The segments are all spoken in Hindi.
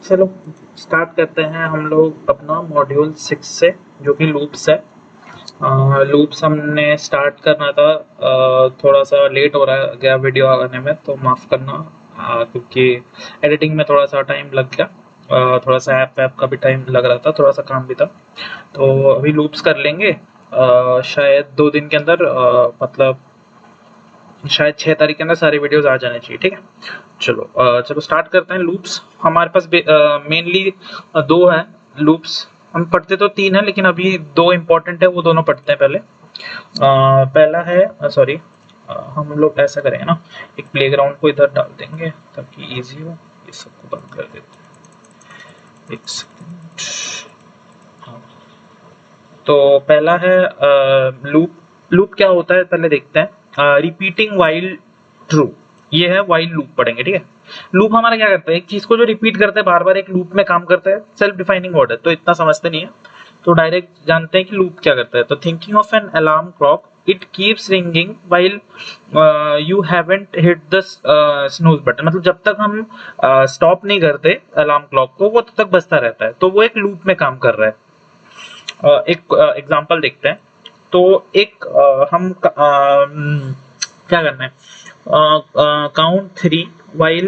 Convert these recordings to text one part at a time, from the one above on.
चलो स्टार्ट करते हैं हम लोग अपना मॉड्यूल 6 से, जो कि लूप्स है। लूप्स हमने स्टार्ट करना था, थोड़ा सा लेट हो रहा गया वीडियो आने में, तो माफ़ करना, क्योंकि एडिटिंग में थोड़ा सा टाइम लग गया। थोड़ा सा ऐप का भी टाइम लग रहा था, थोड़ा सा काम भी था। तो अभी लूप्स कर लेंगे शायद 2 दिन के अंदर, मतलब शायद 6 तारीख के अंदर सारी वीडियोस आ जाने चाहिए। ठीक है, चलो स्टार्ट करते हैं। लूप्स हमारे पास मेनली 2 है लूप्स। हम पढ़ते तो 3 है, लेकिन अभी 2 इम्पोर्टेंट है, वो दोनों पढ़ते हैं पहले। पहला है सॉरी, हम लोग ऐसा करेंगे ना, एक प्लेग्राउंड को इधर डाल देंगे ताकि इजी हो। ये सबको बंद कर देते हैं, एक सेकंड। हाँ, तो पहला है लूप। लूप क्या होता है पहले देखते हैं। रिपीटिंग वाइल ट्रू, ये है वाइल लूप पढ़ेंगे। ठीक है, लूप हमारा क्या करता है, एक चीज को जो रिपीट करते हैं बार बार एक लूप में काम करता है। सेल्फ डिफाइनिंग वर्ड है तो इतना समझते नहीं है, तो डायरेक्ट जानते हैं कि लूप क्या करता है। तो thinking of an alarm clock, it keeps ringing while you haven't hit the snooze button. मतलब जब तक हम स्टॉप नहीं करते अलार्म क्लॉक को, वो तब तक बजता रहता है, तो वो एक लूप में काम कर रहा है। एक एग्जांपल देखते हैं। तो एक हम क्या करना है, count 3 while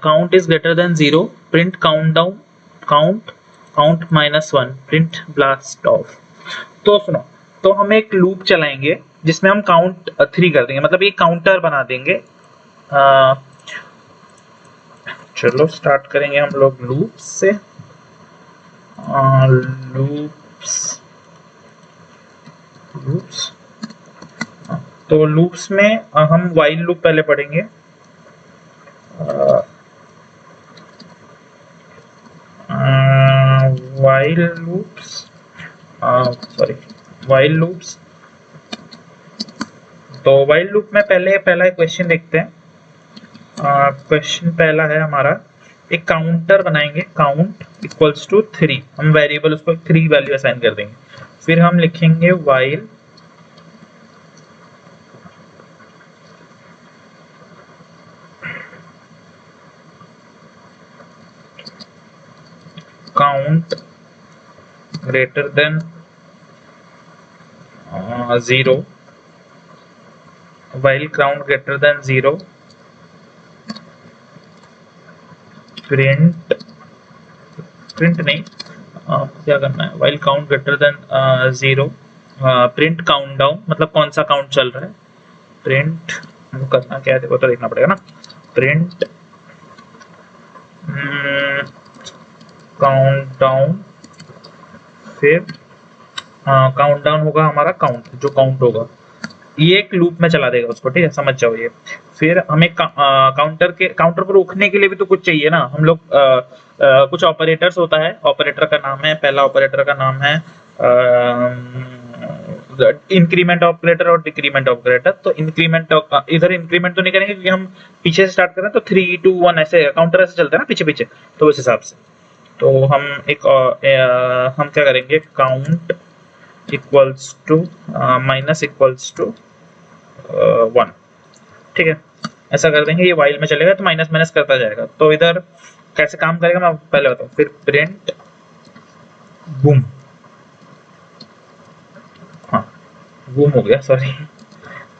count is greater than 0, print countdown, count -1, print blast off। तो सुनो, तो हम एक लूप चलाएंगे जिसमें हम काउंट 3 कर देंगे, मतलब एक काउंटर बना देंगे। चलो स्टार्ट करेंगे हम लोग लूप से। लूप्स, तो लूप्स में हम वाइल लूप पहले पढ़ेंगे। While loops, sorry while loops. तो वाइल लूप में पहला एक क्वेश्चन देखते हैं। क्वेश्चन पहला है हमारा, एक काउंटर बनाएंगे, काउंट इक्वल्स टू 3। हम वेरिएबल उसको 3 वैल्यू असाइन कर देंगे। फिर हम लिखेंगे while count greater than 0, while count greater than 0, print नहीं, क्या करना है, while count greater than 0, print countdown, मतलब कौन सा काउंट चल रहा है। print करना क्या है, देखो तो देखना पड़ेगा ना। print countdown, फिर काउंटडाउन होगा हमारा काउंट, जो काउंट होगा ये एक लूप में चला देगा उसको। ठीक है, समझ जाओ ये। फिर हमें काउंटर को रोकने के लिए भी तो कुछ चाहिए ना। हम लोग कुछ ऑपरेटर्स होता है, ऑपरेटर का नाम है, पहला ऑपरेटर का नाम है इंक्रीमेंट ऑपरेटर और डिक्रीमेंट ऑपरेटर। तो इंक्रीमेंट, इधर इंक्रीमेंट तो नहीं करेंगे क्योंकि हम पीछे से स्टार्ट कर रहे हैं, तो 3 2 1 ऐसे काउंटर ऐसे चलते हैं ना पीछे पीछे, तो उस हिसाब से। तो हम हम क्या करेंगे, count equals to minus equals to 1। ठीक है, ऐसा कर देंगे। ये वाइल में चलेगा तो माइनस माइनस करता जाएगा। तो इधर कैसे काम करेगा मैं पहले बताऊं। फिर प्रिंट बूम, हाँ बूम हो गया, सॉरी,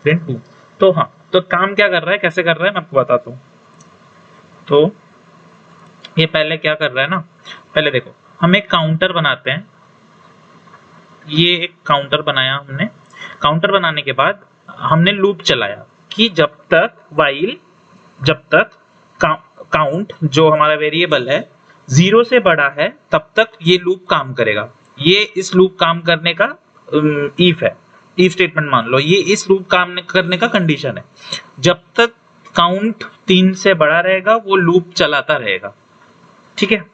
प्रिंट बूम। तो हाँ, तो काम क्या कर रहा है, कैसे कर रहा है मैं आपको बताता हूँ। तो ये पहले क्या कर रहा है ना, पहले देखो हम एक काउंटर बनाते हैं। ये एक काउंटर बनाया हमने। काउंटर बनाने के बाद हमने लूप चलाया कि जब तक काउंट जो हमारा वेरिएबल है 0 से बड़ा है तब तक ये लूप काम करेगा। ये इस लूप काम करने का इफ है, इफ स्टेटमेंट मान लो। ये इस लूप काम करने का कंडीशन है। जब तक काउंट 3 से बड़ा रहेगा वो लूप चलाता रहेगा। ठीक है,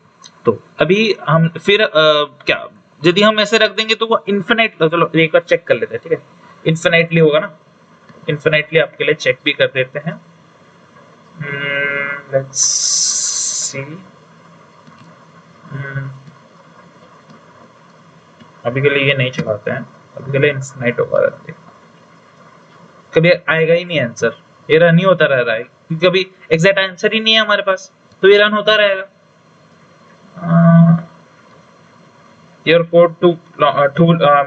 तो अभी हम फिर क्या, यदि हम ऐसे रख देंगे तो वो इन्फिनाइट, चलो एक बार चेक कर लेते हैं। ठीक है, इन्फिनाइटली होगा ना, इन्फिनाइटली आपके लिए चेक भी कर देते हैं। लेट्स सी, अभी के लिए ये नहीं चलाते हैं, अभी के लिए इन्फिनाइट होगा रहते, कभी आएगा ही नहीं आंसर, ये रन ही होता रह रहा है क्योंकि कभी एग्जैक्ट आंसर ही नहीं है हमारे पास, तो ये रन होता रहेगा। योर कोड टू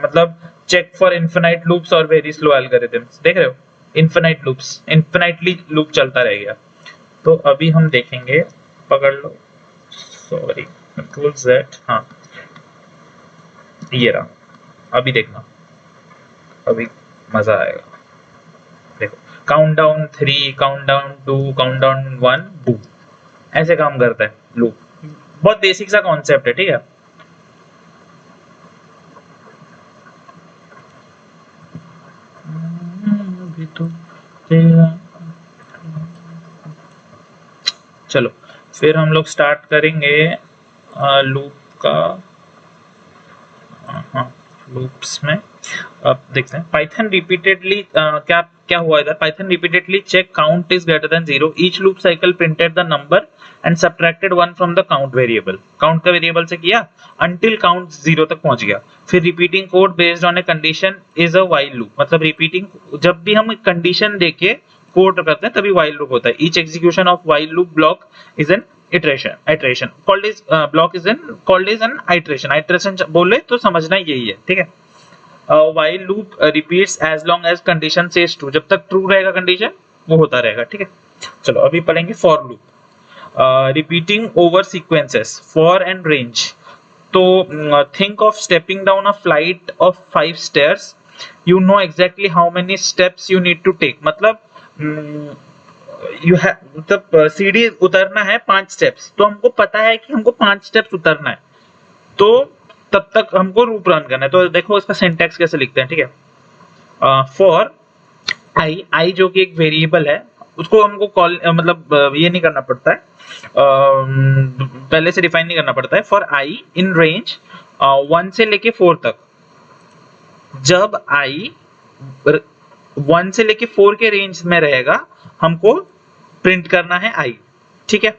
मतलब चेक फॉर इन्फिनाइट लूप्स और वेरी स्लो एल्गोरिथम्स। देख रहे हो, इन्फिनाइट लूप्स, इन्फिनाइटली लूप चलता रहेगा। तो अभी हम देखेंगे, पकड़ लो, सॉरी, कंट्रोल Z, हाँ ये रहा। अभी देखना, अभी मजा आएगा। देखो, count down 3, count down 2, count down 1, boom, ऐसे काम करता है लूप। बहुत बेसिक सा कॉन्सेप्ट है, ठीक है। अभी तो चलो फिर हम लोग स्टार्ट करेंगे लूप का। हाँ, लूप्स में अब देखते हैं। पाइथन रिपीटेडली क्या क्या हुआ इधर, Python repeatedly check count is greater than 0, each loop cycle printed the number and subtracted 1 from the count variable, count का वेरिएबल से किया अंटिल काउंट 0 तक पहुंच गया। फिर repeating code based on a condition is a while loop, मतलब रिपीटिंग, जब भी हम कंडीशन देके कोड करते हैं तभी व्हाइल लूप होता है। Each execution of while loop block is an iteration called is block is in called is an iteration बोले तो समझना यही है, ठीक है। while loop repeats as long as condition says true, जब तक true रहेगा कंडीशन वो होता रहेगा, ठीक है। चलो अभी पढ़ेंगे for loop। repeating over sequences, for and range। तो think of stepping down a flight of 5 stairs, you know exactly how many steps you need to take, मतलब मतलब सीढ़ी उतरना है 5 स्टेप्स, तो हमको पता है कि हमको 5 स्टेप्स उतरना है, तो तब तक हमको लूप रन करना है। तो देखो इसका सिंटैक्स कैसे लिखते हैं, ठीक है। फॉर आई जो कि एक वेरिएबल है, उसको हमको कॉल मतलब ये नहीं करना पड़ता है, पहले से डिफाइन नहीं करना पड़ता है। फॉर आई इन रेंज 1 से लेके 4 तक, जब आई 1 से लेके 4 के रेंज में रहेगा हमको प्रिंट करना है आई, ठीक है।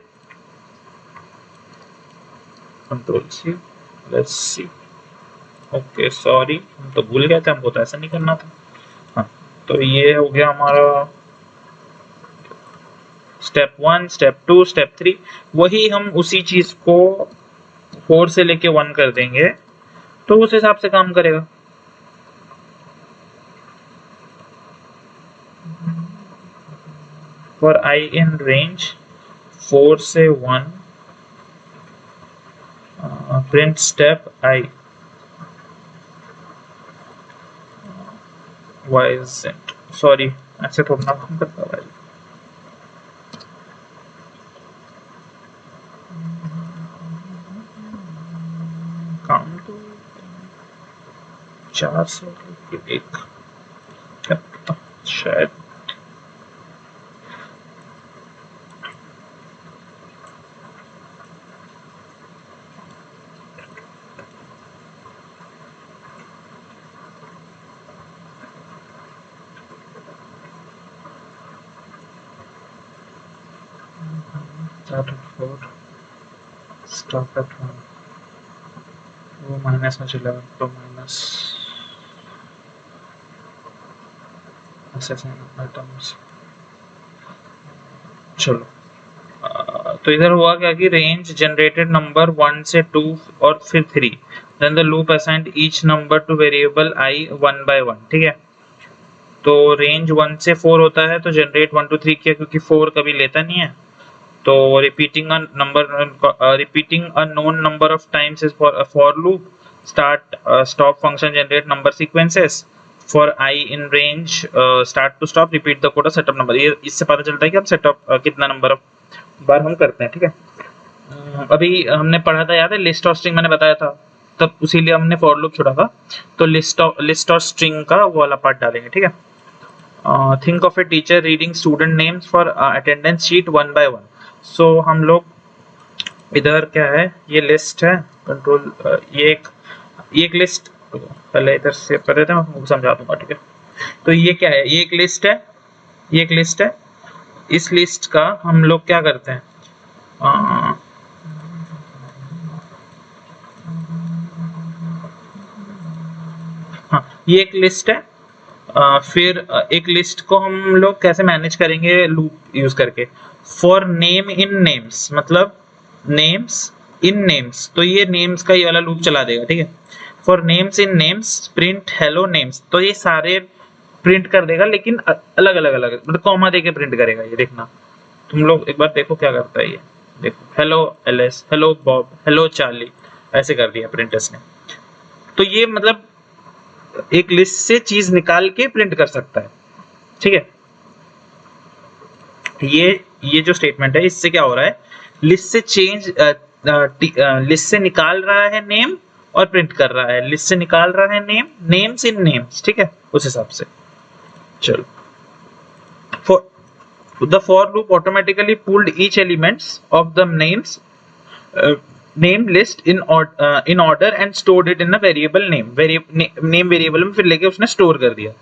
Control C, let's see, okay sorry हम तो भूल गए थे, हमको तो ऐसा नहीं करना था। हाँ, तो ये हो गया हमारा स्टेप 1, स्टेप 2, स्टेप 3। वही हम उसी चीज को 4 से लेके 1 कर देंगे तो उस हिसाब से काम करेगा। For I in range 4 से 1, print step I, why is it, sorry ऐसे थोड़ा ना काम करता है। काम तो 4 से 1 शायद, start at 4, stop at 1, वो माइनस में चला तो माइनस आइटम्स। चलो तो इधर हुआ क्या कि रेंज जनरेटेड नंबर 1 से 2 और फिर 3, then the loop assigned each number to variable I 1 by 1, ठीक है। तो रेंज 1 से 4 होता है तो जनरेट 1 to 3 किया, क्योंकि 4 कभी लेता नहीं है। तो repeating a known number of times is for loop, start stop function generate number sequences, for I in range start to stop repeat the code setup number. ये इससे पता चलता है कि हम सेटअप कितना नंबर ऑफ बार हम करते हैं, ठीक है। अभी हमने पढ़ा था, याद है, लिस्ट और स्ट्रिंग मैंने बताया था, तब उसीलिए हमने फॉर लूप छोड़ा था। तो लिस्ट और स्ट्रिंग का वो वाला पार्ट डालेंगे, ठीक है। Think of a teacher reading student names for attendance sheet 1 by 1। सो हम लोग इधर क्या है, ये लिस्ट है, कंट्रोल ये एक लिस्ट, पहले इधर से कर देते हैं, मैं आपको समझा दूंगा, ठीक है। तो ये क्या है, ये एक लिस्ट है, ये एक लिस्ट है। इस लिस्ट का हम लोग क्या करते हैं, हाँ ये एक लिस्ट है। फिर एक लिस्ट को हम लोग कैसे मैनेज करेंगे, लूप यूज करके। फॉर नेम इन नेम्स, मतलब नेम्स इन नेम्स, तो ये नेम्स का ये वाला लूप चला देगा, ठीक है। For names in names print hello names, तो ये सारे प्रिंट कर देगा लेकिन अलग अलग अलग मतलब कॉमा देके प्रिंट करेगा। ये देखना तुम लोग एक बार देखो क्या करता है ये, देखो hello LS, hello Bob, hello Charlie, ऐसे कर दिया प्रिंटर्स ने। तो ये मतलब एक लिस्ट से चीज निकाल के प्रिंट कर सकता है, ठीक है। ये जो स्टेटमेंट है इससे क्या हो रहा है, लिस्ट से चेंज लिस्ट से निकाल रहा है नेम और प्रिंट कर रहा है, लिस्ट से निकाल रहा है नेम, नेम्स इन नेम्स, ठीक है, उस हिसाब से। चलो for the for loop automatically pulled each elements of the name list in order and stored it in a variable name name variable में फिर लेके उसने स्टोर कर दिया।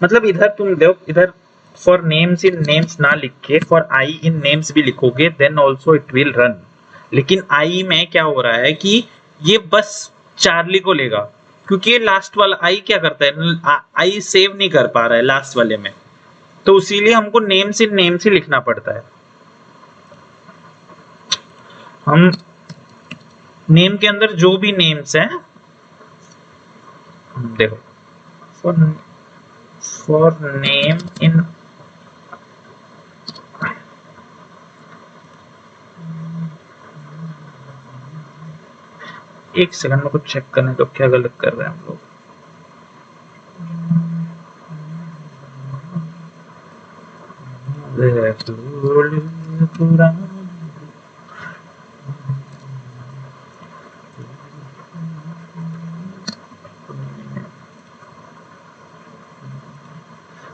मतलब इधर तुम देखो, इधर for names in names ना लिख के for I in names भी लिखोगे then also it will run। लेकिन I में क्या हो रहा है कि ये बस चार्ली को लेगा, क्योंकि ये लास्ट वाला I क्या करता है, I सेव नहीं कर पा रहा है लास्ट वाले में, तो इसीलिए हमको नेम्स इन नेम्स ही लिखना पड़ता है। हम नेम के अंदर जो भी नेम्स हैं, देखो फॉर नेम इन, एक सेकंड में कुछ चेक करने तो क्या गलत कर रहे हैं हम लोग।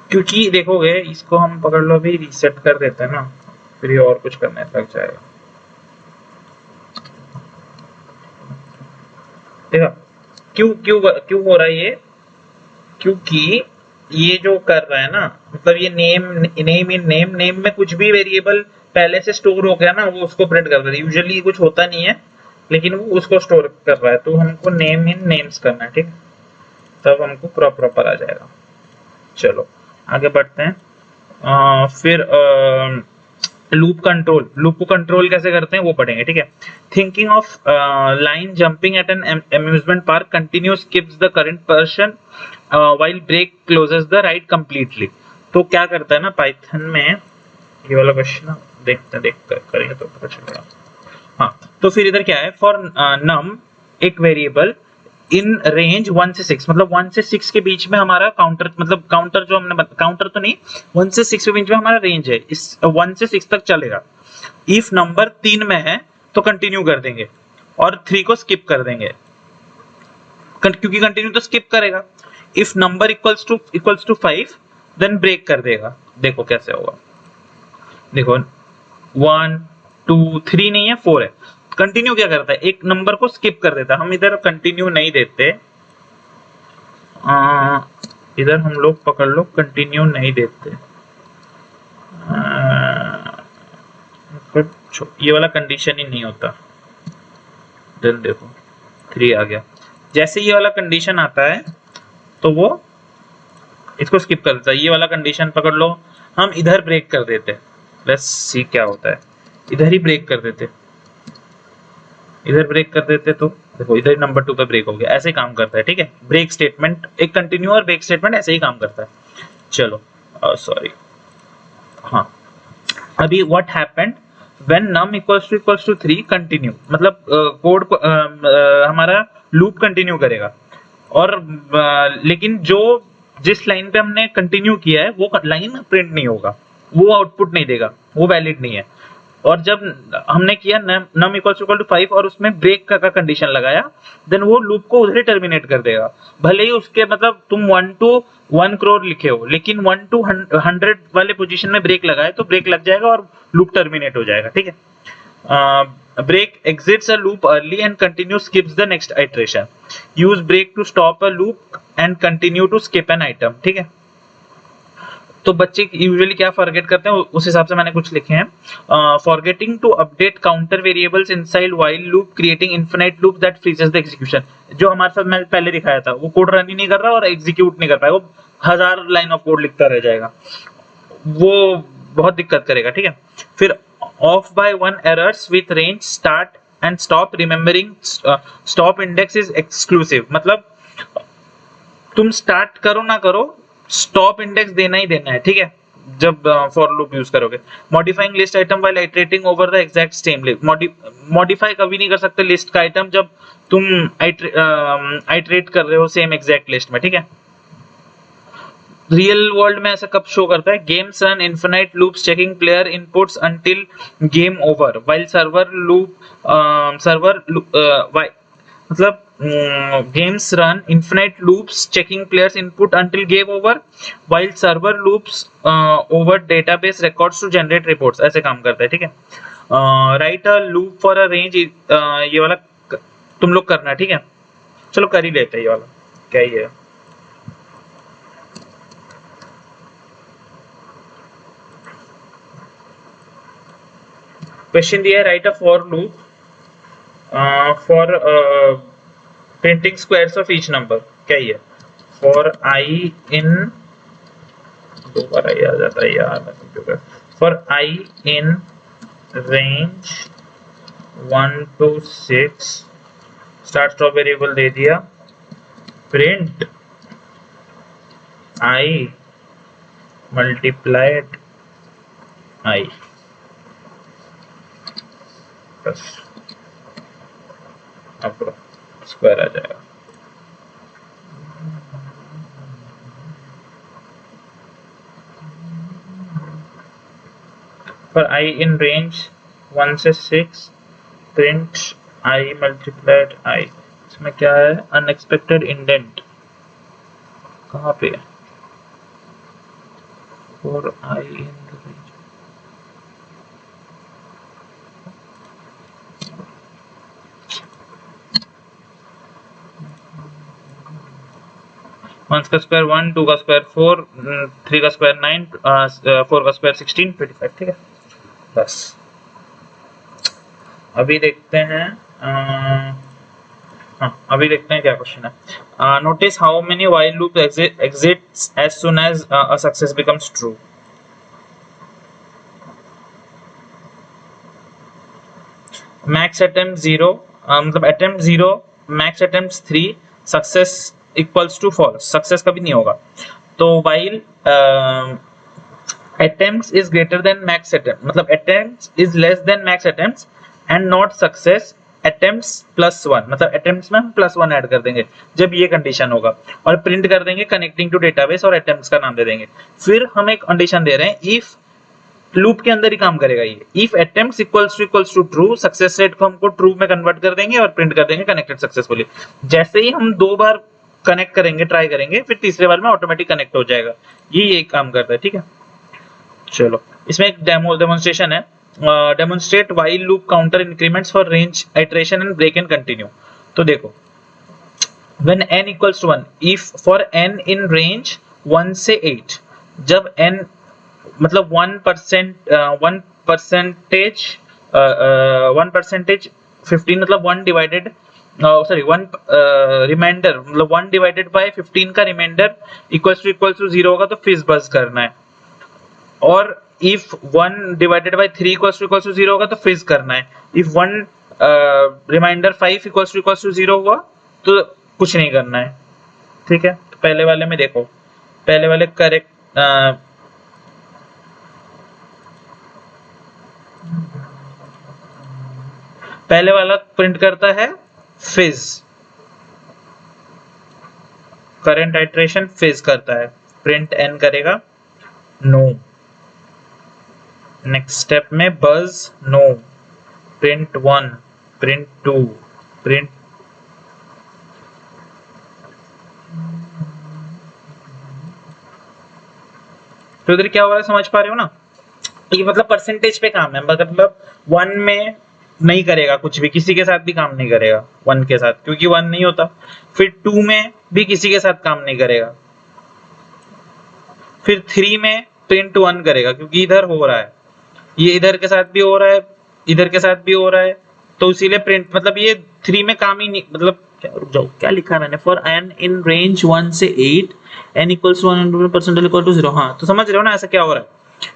क्योंकि देखोगे इसको हम पकड़ लो भी रीसेट कर देते हैं ना, फिर ये और कुछ करने लग जाएगा। देखा क्यों क्यों क्यों हो रहा है ये, क्योंकि ये जो कर रहा है ना, मतलब ये नेम इन नेम में कुछ भी वेरिएबल पहले से स्टोर हो गया ना, वो उसको प्रिंट कर रहा है। यूजुअली कुछ होता नहीं है लेकिन वो उसको स्टोर कर रहा है, तो हमको नेम इन नेम्स करना है, ठीक, तब हमको प्रॉपर आ जाएगा। चलो आगे बढ़ते हैं। फिर लूप को कंट्रोल कैसे करते हैं वो पढ़ेंगे, ठीक है। Thinking of line jumping at an amusement park, continue skips the current person while break closes the ride completely. तो क्या करता है ना पाइथन में, ये वाला क्वेश्चन देखते करेंगे तो पता चलेगा। हाँ, तो फिर इधर क्या है, फॉर नम एक वेरिएबल इन रेंज 1 से 6, मतलब 1 से 6 के बीच में हमारा काउंटर, मतलब काउंटर जो हमने काउंटर तो नहीं, 1 से 6 के बीच में हमारा रेंज है, इस 1 से 6 तक चलेगा। इफ नंबर 3 में है तो कंटिन्यू कर देंगे और 3 को स्किप कर देंगे, क्योंकि कंटिन्यू तो स्किप करेगा। If number equals to 5 then break कर देगा। देखो कैसे होगा, देखो 1 2 3 नहीं है 4 है, कंटिन्यू क्या करता है, एक नंबर को स्किप कर देता है। हम इधर कंटिन्यू नहीं देते, इधर हम लोग पकड़ लो कंटिन्यू नहीं देते, ये वाला कंडीशन ही नहीं होता। देन देखो 3 आ गया, जैसे ये वाला कंडीशन आता है तो वो इसको स्किप कर देता है। ये वाला कंडीशन पकड़ लो, हम इधर ब्रेक कर देते, लेट्स सी क्या होता है, इधर ही ब्रेक कर देते, इधर ब्रेक कर देते तो देखो इधर नंबर 2 पे ब्रेक हो गया। ऐसे काम करता है, ठीक है। ब्रेक स्टेटमेंट, एक कंटिन्यू और ब्रेक स्टेटमेंट ऐसे ही काम करता है। चलो सॉरी, हाँ, अभी what happened when num equals to 3 continue, मतलब कोड को हमारा लूप कंटिन्यू करेगा, और लेकिन जो जिस लाइन पे हमने कंटिन्यू किया है वो लाइन प्रिंट नहीं होगा, वो आउटपुट नहीं देगा, वो वैलिड नहीं है। और जब हमने किया num इक्वल्स टू 5 और उसमें ब्रेक का कंडीशन लगाया, देन वो लूप को उधर ही टर्मिनेट कर देगा। भले ही उसके मतलब तुम 1 to 1 crore लिखे हो, लेकिन 1 to 100 वाले पोजीशन में ब्रेक लगाए तो ब्रेक लग जाएगा और लूप टर्मिनेट हो जाएगा, ठीक है। Break exits a loop early and continue skips the next iteration. Use break to stop a loop and continue to skip an item, ठीक है। तो बच्चे यूजुअली क्या फॉरगेट करते हैं, उस हिसाब से मैंने कुछ लिखे हैं। Forgetting to update counter variables inside while loop, creating infinite loop that freezes the execution. जो हमारे साथ मैंने पहले दिखाया था, वो कोड रन ही नहीं कर रहा और एग्जीक्यूट नहीं कर पाएगा, वो 1000 लाइन ऑफ कोड लिखता रह जाएगा, वो बहुत दिक्कत करेगा, ठीक है। फिर off by 1 errors with range start and stop remembering stop index is exclusive, मतलब तुम स्टार्ट करो ना करो स्टॉप इंडेक्स देना ही देना है, ठीक है, जब फॉर लूप यूज करोगे। Modifying list item while iterating over the exact same list, modify कभी नहीं कर सकते लिस्ट का आइटम जब तुम आइटरेट कर रहे हो सेम एग्जैक्ट लिस्ट में, ठीक है। रियल वर्ल्ड में ऐसा कब शो करता है, games run infinite loops checking player inputs until game over while server loop मतलब games run infinite loops checking players input until game over while server loops over database records to generate reports, ऐसे काम करता है, ठीक है। write a loop for a range, ये वाला तुम लोग करना है, ठीक है, चलो कर ही लेते हैं ये वाला, क्या ही है। क्वेश्चन दिया है right a for loop for printing squares of each number, क्या ही है, for I in, दोबारा ये आ जाता है यार computer, for I in range 1 to 6 start stop variable दे दिया, प्रिंट I multiplied I, बस अब स्क्वायर आ जाएगा। For I in range 1 से 6 print I multiplied I, इसमें क्या है, अनएक्सपेक्टेड इंडेंट कहाँ पे है, For I in range 1 का स्क्वायर 1, 2 का स्क्वायर 4, 3 का स्क्वायर 9, 4 का स्क्वायर 16, 25, ठीक है। बस अभी देखते हैं अभी देखते हैं क्या क्वेश्चन है। Notice how many while loop exits as soon as a success becomes true. Max attempt 0, मतलब attempt 0, max attempt 3, success equals to false, success कभी नहीं होगा। तो while attempts is greater than max attempt, मतलब attempts is less than max attempts and not success attempts plus 1, मतलब attempts में हम +1 ऐड कर देंगे जब ये कंडीशन होगा, और प्रिंट कर देंगे कनेक्टिंग टू डेटाबेस और attempts का नाम दे देंगे। फिर हम एक कंडीशन दे रहे हैं इफ लूप के अंदर ही काम करेगा ये, if attempts equals to true, success rate को हमको ट्रू में कन्वर्ट कर देंगे और प्रिंट कर देंगे कनेक्टेड सक्सेसफुली। जैसे ही हम 2 बार कनेक्ट करेंगे, ट्राई करेंगे, फिर तीसरे बार में ऑटोमेटिक कनेक्ट हो जाएगा, ये काम करता है, ठीक है। चलो इसमें एक डेमोन्स्ट्रेशन है, demonstrate while loop counter increments for range iteration and break and continue. तो देखो when n equals to 1, if for n in range 1 से 8, जब n मतलब 1% 15, मतलब 1 डिवाइडेड सॉरी 1 रिमाइंडर, मतलब 1 डिवाइडेड बाय 15 का रिमाइंडर इक्वल्स टू 0 होगा तो फिज बज करना है, और if 1 divided by 3 equals to 0 होगा तो फिज करना है। if 1 रिमाइंडर 5 equals to 0 हुआ तो कुछ नहीं करना है, ठीक है। तो पहले वाले में देखो, पहले वाले करेक्ट पहले वाला प्रिंट करता है फिज, करंट आइटरेशन फिज करता है, प्रिंट n करेगा नो। नेक्स्ट स्टेप में बज नो, प्रिंट 1, प्रिंट 2, प्रिंट तो इधर क्या हो रहा है समझ पा रहे हो ना, ये मतलब परसेंटेज पे काम है, मतलब 1 में नहीं करेगा कुछ भी, किसी के साथ भी काम नहीं करेगा 1 के साथ, क्योंकि 1 नहीं होता। फिर 2 में भी किसी के साथ काम नहीं करेगा, फिर 3 में प्रिंट 1 करेगा क्योंकि इधर हो रहा है, ये इधर के साथ भी हो रहा है, इधर के साथ भी हो रहा है, तो इसीलिए प्रिंट, मतलब ये 3 में काम ही नहीं, मतलब रुक जाओ क्या लिखा है मैंने, फॉर n इन रेंज 1 से 8 n equals to 100% equal to 0। हाँ तो समझ रहे हो ना ऐसा क्या हो रहा है,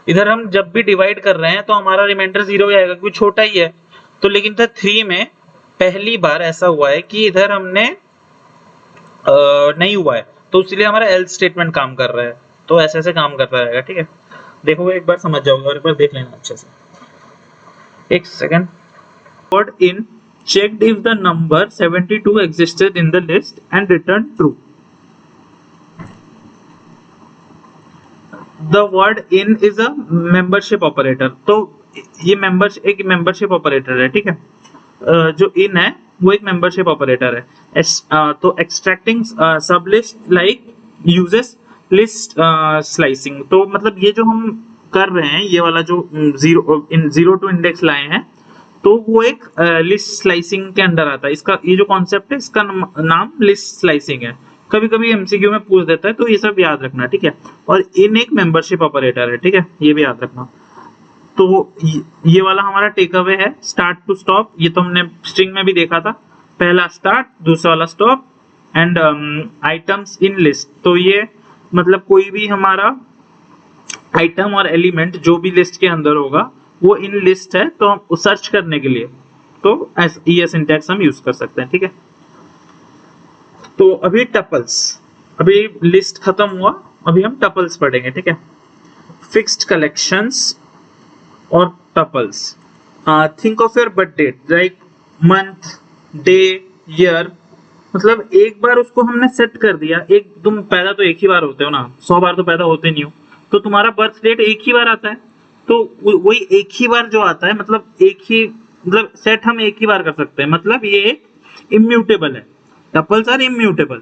इधर हम जब भी डिवाइड कर रहे हैं तो हमारा रिमाइंडर 0 ही आएगा क्योंकि छोटा ही है, तो लेकिन था 3 में पहली बार ऐसा हुआ है कि इधर हमने नहीं हुआ है, तो इसलिए हमारा एल्स स्टेटमेंट काम कर रहा है। तो ऐसे ऐसे काम करता रहेगा, ठीक है। देखोगे एक बार समझ जाओगे और एक बार देख लेना अच्छे से। एक second. Word in checked if the number 72 existed in the list and returned true. The word in is a membership operator. तो ये एक membership operator है, ठीक है। जो in है वो एक membership operator है। तो extracting sublist like uses list slicing। तो मतलब ये जो हम कर रहे हैं, ये वाला जो जीरो टू इंडेक्स लाए हैं, तो वो एक लिस्ट स्लाइसिंग के अंडर आता है। इसका ये जो कॉन्सेप्ट है, इसका नाम लिस्ट स्लाइसिंग है। कभी कभी एमसीक्यू में पूछ देता है, तो ये सब याद रखना, ठीक है। और इन एक मेंबरशिप ऑपरेटर है, ठीक है, ये भी याद रखना। तो ये वाला हमारा टेक अवे है, स्टार्ट टू स्टॉप। ये तो हमने स्ट्रिंग में भी देखा था, पहला स्टार्ट, दूसरा वाला stop, and items in list. तो ये मतलब कोई भी हमारा आइटम और एलिमेंट जो भी लिस्ट के अंदर होगा वो इन लिस्ट है, तो हम सर्च करने के लिए तो ये सिंटैक्स हम यूज कर सकते हैं, ठीक है। तो अभी टपल्स, अभी लिस्ट खत्म हुआ, अभी हम टपल्स पढ़ेंगे, ठीक है। फिक्स्ड कलेक्शंस और tuples. Think of your birth date like month, day, year. मतलब एक बार उसको हमने सेट कर दिया। एक तुम पैदा तो एक ही बार होते हो ना, 100 बार तो पैदा होते नहीं हो, तो तुम्हारा बर्थ डेट एक ही बार आता है। तो वही एक ही बार जो आता है, मतलब एक ही, मतलब सेट हम एक ही बार कर सकते हैं, मतलब ये एक इम्यूटेबल है। टपल्स आर इम्यूटेबल,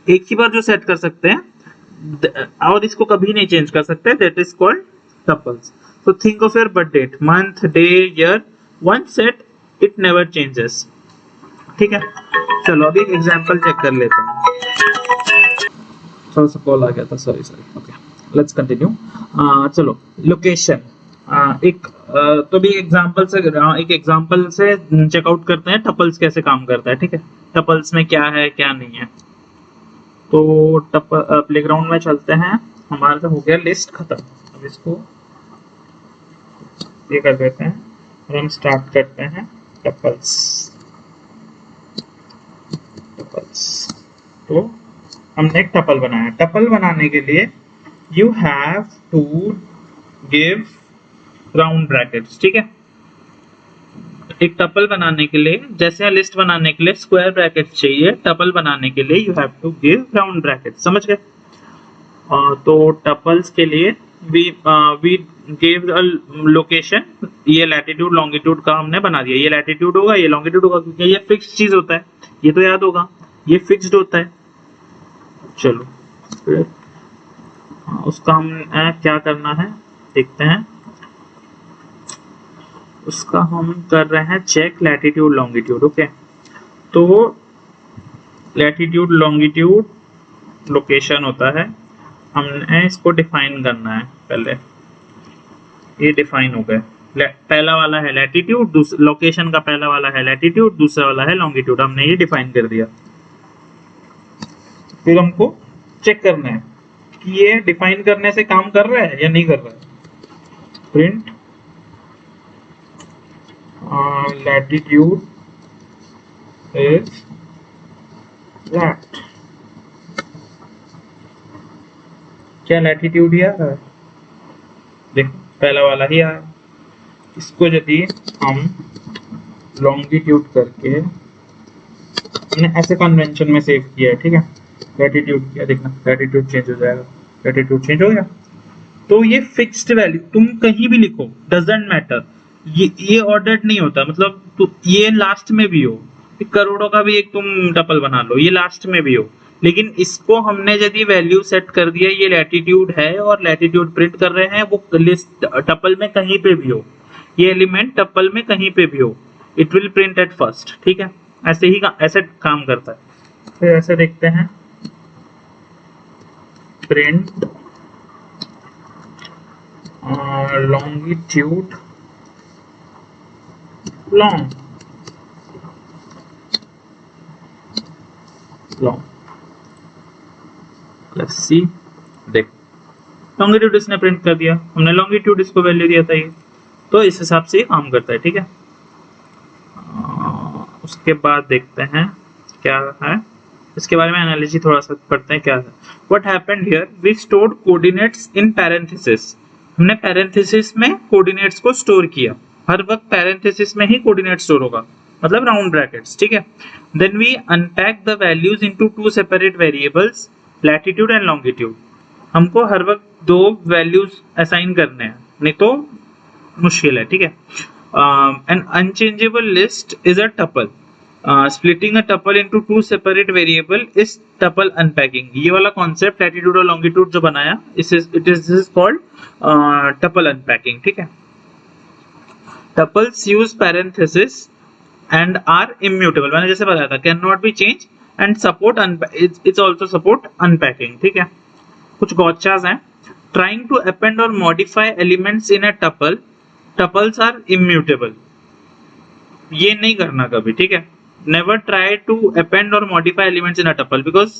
एक ही बार जो सेट कर सकते हैं और इसको कभी नहीं चेंज कर सकते, that is called tuples. So think of your birth date, month, day, year, one set, it never changes. ठीक है, चलो अभी एक एग्जांपल चेक कर लेते हैं। थोड़ा सा कॉल आ गया था, सॉरी। Okay, let's continue. चलो लोकेशन, तो भी एग्जांपल से चेकआउट करते हैं टपल्स कैसे काम करता है, ठीक है। टपल्स में क्या है क्या नहीं है। तो प्लेग्राउंड में चलते हैं। हमारा तो हो गया लिस्ट खत्म, अब इसको ये कर देते हैं और हम स्टार्ट करते हैं टपल्स। तो हमने एक टपल बनाया। टपल बनाने के लिए you have to give round brackets, ठीक है। एक टपल बनाने के लिए, जैसे लिस्ट बनाने के लिए स्क्वायर ब्रैकेट्स चाहिए, टपल बनाने के लिए you have to give round brackets, समझ गए। तो टपल्स के लिए we gave a location, ये लैटिट्यूड लॉन्गिट्यूड का हमने बना दिया। ये लैटिट्यूड होगा, ये लॉन्गिट्यूड होगा, क्योंकि ये फिक्स्ड चीज होता है, ये तो याद होगा, ये फिक्स्ड होता है। चलो फिर उसका हम क्या करना है देखते हैं। उसका हम कर रहे हैं चेक लैटिट्यूड लॉन्गिट्यूड, ओके। तो लैटिट्यूड लॉन्गिट्यूड लोकेशन होता है, हमने इसको डिफाइन करना है पहले। ये डिफाइन हो गए, पहला वाला है लैटिट्यूड, लोकेशन का पहला वाला है लैटिट्यूड, दूसरा वाला है लॉन्गिट्यूड, हमने ये डिफाइन कर दिया। फिर हमको चेक करना है कि ये डिफाइन करने से काम कर रहा है या नहीं कर रहा है। प्रिंट लैटिट्यूड इज दैट, क्या लैटिट्यूड ही आ रहा है, देखो पहला वाला ही आया। इसको यदि हम लॉन्गिट्यूड करके, हमने ऐसे कन्वेंशन में सेव किया है, ठीक है। लैटिट्यूड किया, देखना लैटिट्यूड चेंज हो जाएगा, लैटिट्यूड चेंज हो गया। तो ये फिक्स्ड वैल्यू तुम कहीं भी लिखो, डजंट मैटर, ये ऑर्डर्ड नहीं होता। मतलब तो ये लास्ट में भी हो, करोड़ों का भी एक तुम टपल बना लो, ये लास्ट में भी हो, लेकिन इसको हमने यदि वैल्यू सेट कर दिया, ये लैटिट्यूड है और लैटिट्यूड प्रिंट कर रहे हैं, वो लिस्ट टपल में कहीं पे भी हो, ये एलिमेंट टपल में कहीं पे भी हो, it will print at first, ठीक है। ऐसे ही ऐसे काम करता है। फिर ऐसे देखते हैं, print longitude long, let's see, देख लॉन्गिट्यूड इसने प्रिंट कर दिया, हमने लॉन्गिट्यूड इसको वैल्यू दिया था ये, तो इस हिसाब से काम करता है, ठीक है। उसके बाद देखते हैं क्या है, इसके बारे में एनालिसिस थोड़ा सा पढ़ते हैं क्या है। What happened here, we stored coordinates in parenthesis, हमने पैरेंथेसिस में कोऑर्डिनेट्स को स्टोर किया। हर वक्त पैरेंथेसिस में ही कोऑर्डिनेट स्टोर होगा, मतलब राउंड ब्रैकेट्स, ठीक है। Then we unpack the values into two separate variables, latitude and longitude. हमको हर वक्त दो वैल्यूज असाइन करने हैं, नहीं तो मुश्किल है, ठीक है। An unchangeable list is a tuple, splitting a tuple into two separate variable is tuple unpacking। ये वाला कॉन्सेप्ट लैटिट्यूड और लॉन्गिट्यूड जो बनाया, it is called tuple unpacking, ठीक है। Tuples use parenthesis and are immutable, मैंने जैसे बताया था, can not be change and support its also support unpacking, ठीक है। कुछ गॉचास हैं। ट्राइंग टू अपेंड और modify elements in a tuple, tuples are immutable, ये नहीं करना कभी, ठीक है। Never try to append or modify elements in a tuple because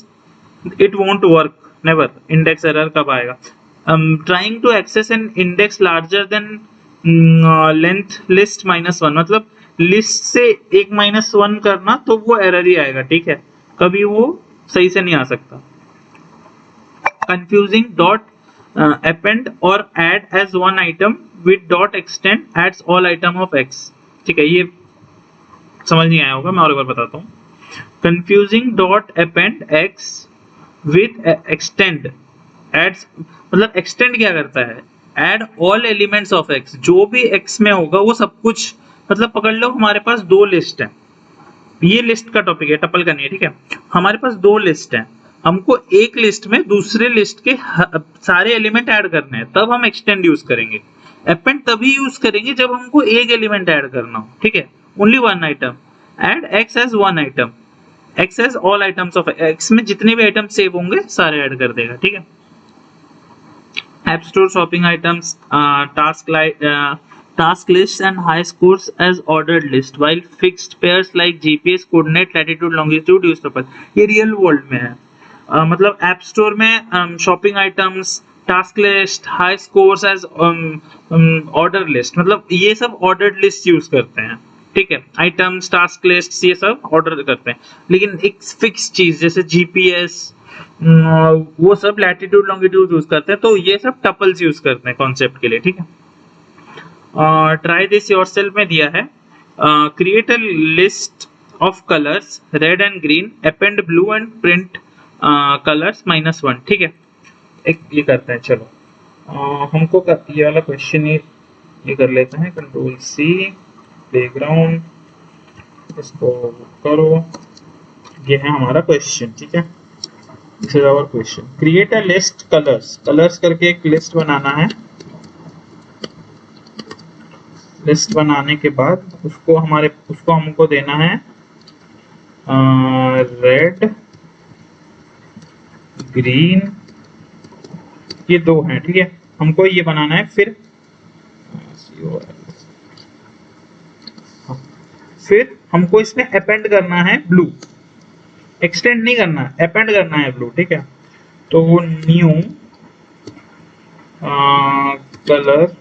it won't work, never। index error कब आएगा? Trying to access an index larger than length list -1, मतलब लिस्ट से एक -1 करना तो वो एरर ही आएगा, ठीक है, कभी वो सही से नहीं आ सकता। Confusing dot append or add as one item with dot extend adds all item of x, ठीक है। ये समझ नहीं आया होगा, मैं और एक बार बताता हूँ। Confusing dot append X with extend adds, मतलब एक्सटेंड क्या करता है, add all elements of X, जो भी एक्स में होगा वो सब कुछ, मतलब पकड़ लो हमारे पास दो लिस्ट है, ये लिस्ट का टॉपिक है, टपल का नहीं है, ठीक है। हमारे पास दो लिस्ट है, हमको एक लिस्ट में दूसरे लिस्ट के सारे एलिमेंट ऐड करने हैं, तब हम एक्सटेंड यूज करेंगे। अपेंड तभी यूज करेंगे जब हमको एक एलिमेंट ऐड करना हो, ठीक है। Only one item, add x as one item, x as all items of x, में जितने भी आइटम सेव होंगे सारे ऐड कर देगा, ठीक है। App Store shopping items, task lists and high scores as ordered list, while fixed pairs like GPS, coordinate, latitude, longitude use tuple। ये रियल वर्ल्ड में है, मतलब ऐप स्टोर में shopping items, task list, high scores as order list, मतलब ये सब ऑर्डर्ड लिस्ट यूज करते हैं, ठीक है। आइटम्स, टास्क लिस्ट, ये सब ऑर्डर करते हैं, लेकिन एक फिक्स चीज जैसे जीपीएस वो सब लैटिट्यूड लॉन्गिट्यूड यूज करते हैं, तो ये सब टपल्स यूज करते हैं कॉन्सेप्ट के लिए, ठीक है। ट्राई दिस योरसेल्फ में दिया है, create a list of colours red and green, append blue and print colours -1, ठीक है। एक ये करते हैं, चलो हमको ये वाला क्वेश्चन ये कर लेते हैं, कंट्रोल सी, प्लेग्राउंड, इसको करो, ये है हमारा क्वेश्चन, ठीक है। This is our question. Create a list colors, colors करके एक लिस्ट बनाना है। लिस्ट बनाने के बाद उसको हमको देना है रेड, ग्रीन, ये दो हैं, ठीक है। हमको ये बनाना है, फिर हमको इसमें अपेंड करना है ब्लू, एक्सटेंड नहीं करना, अपेंड करना है ब्लू, ठीक है। तो वो new color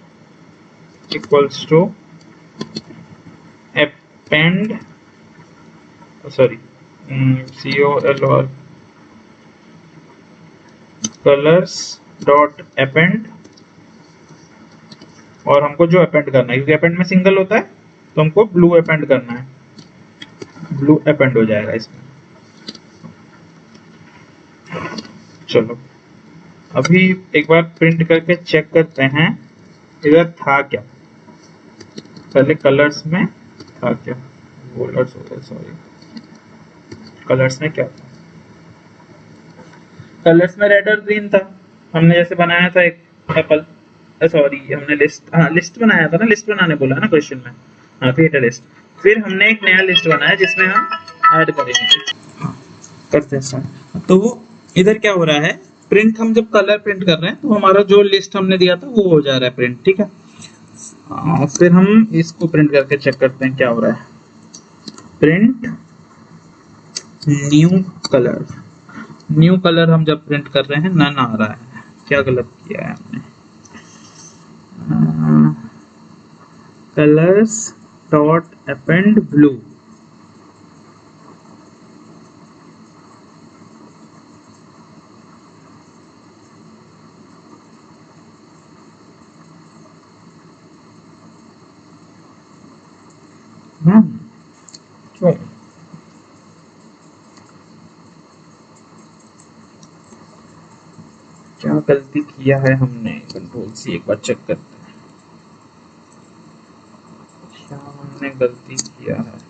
equals to append, sorry COLR colors dot append, और हमको जो अपेंड करना है, क्योंकि अपेंड में सिंगल होता है, तो हमको ब्लू अपेंड करना है, ब्लू अपेंड हो जाएगा इसमें। चलो अभी एक बार प्रिंट करके चेक करते हैं इधर था क्या, पहले कलर्स में था क्या, सॉरी कलर्स में क्या था, कलर्स में रेड और ग्रीन था, हमने जैसे बनाया था एक एप्पल, सॉरी हमने लिस्ट बनाया था ना, लिस्ट बनाने बोला ना क्वेश्चन में, क्रिएट अ लिस्ट। फिर हमने एक नया लिस्ट बनाया जिसमें हम ऐड करेंगे, करते हैं। तो वो इधर क्या हो रहा है, प्रिंट, हम जब कलर प्रिंट कर रहे हैं तो हमारा जो लिस्ट हमने दिया था वो हो जा रहा है प्रिंट, ठीक है। फिर हम इसको प्रिंट करके चेक करते हैं क्या हो रहा है, print new colour, new colour हम जब प्रिंट कर रहे हैं नन आ रहा है, क्या गलत किया है हमने, कलर्स डॉट अपेंड ब्लू, क्यों? क्या गलती किया है हमने? कंट्रोल सी एक बार चेक करते हैं, क्या हमने गलती किया है।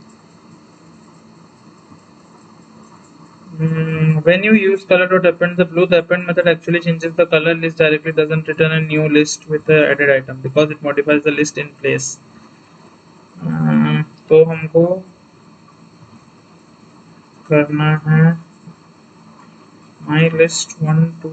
When you use color.append the blue, the append method actually changes the color list directly, doesn't return a new list with the added item because it modifies the list in place. तो हमको करना है my list 1 2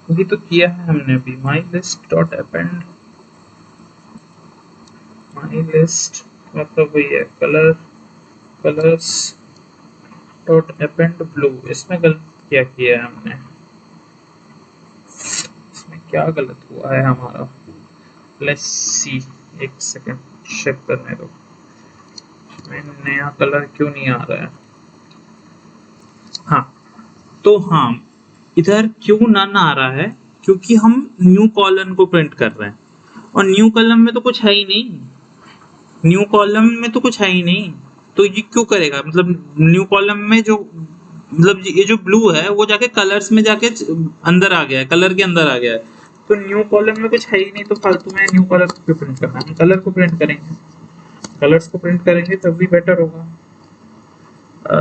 वही तो किया है हमने भी। my list dot append, my list मतलब वही है colors dot append blue, इसमें गलत क्या किया है हमने? इसमें क्या गलत हुआ है हमारा? लेट्स सी, एक सेकंड चेक करने दो, इसमें नया कलर क्यों नहीं आ रहा है? हाँ तो हाँ, इधर क्यों नन आ रहा है? क्योंकि हम न्यू कॉलम को प्रिंट कर रहे हैं और न्यू कॉलम में तो कुछ है ही नहीं, न्यू कॉलम में तो कुछ है ही नहीं, तो ये क्यों करेगा? मतलब न्यू कॉलम में जो मतलब ये जो ब्लू है वो जाके कलर्स में जाके अंदर आ गया है, कलर के अंदर आ गया है, तो न्यू कॉलम में कुछ है ही नहीं, तो फालतू में न्यू कलर को प्रिंट करना है। हम कलर को प्रिंट करेंगे, कलर्स को प्रिंट करेंगे तब भी बेटर होगा।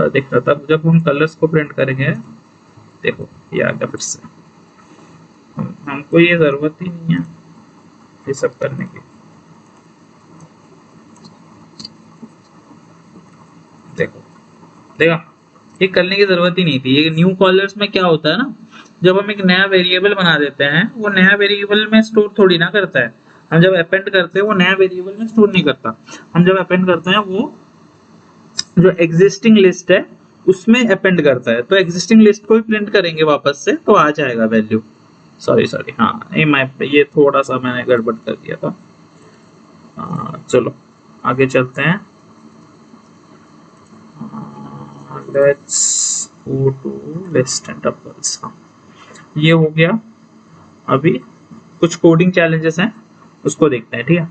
देखता तब जब हम कलर्स को प्रिंट करेंगे, देखो ये आ गया फिर से, हमको ये जरूरत ही नहीं है ये सब करने की। देखो देखा, ये करने की जरूरत ही नहीं थी। ये न्यू कॉलर्स में क्या होता है ना, जब हम एक नया वेरिएबल बना देते हैं, वो नया वेरिएबल में स्टोर थोड़ी ना करता है। हम जब अपेंड करते हैं वो नया वेरिएबल में स्टोर नहीं करता, हम जब अपेंड करते हैं वो जो एग्जिस्टिंग लिस्ट है उसमें अपेंड करता है, तो एग्जिस्टिंग लिस्ट को ही प्रिंट करेंगे वापस से, तो आ जाएगा वैल्यू। सॉरी हाँ, ये थोड़ा सा मैंने गड़बड़ कर दिया था। चलो आगे चलते हैं। Let's go to list and tuples. हाँ ये हो गया। अभी कुछ कोडिंग चैलेंजेस हैं उसको देखते हैं, ठीक है।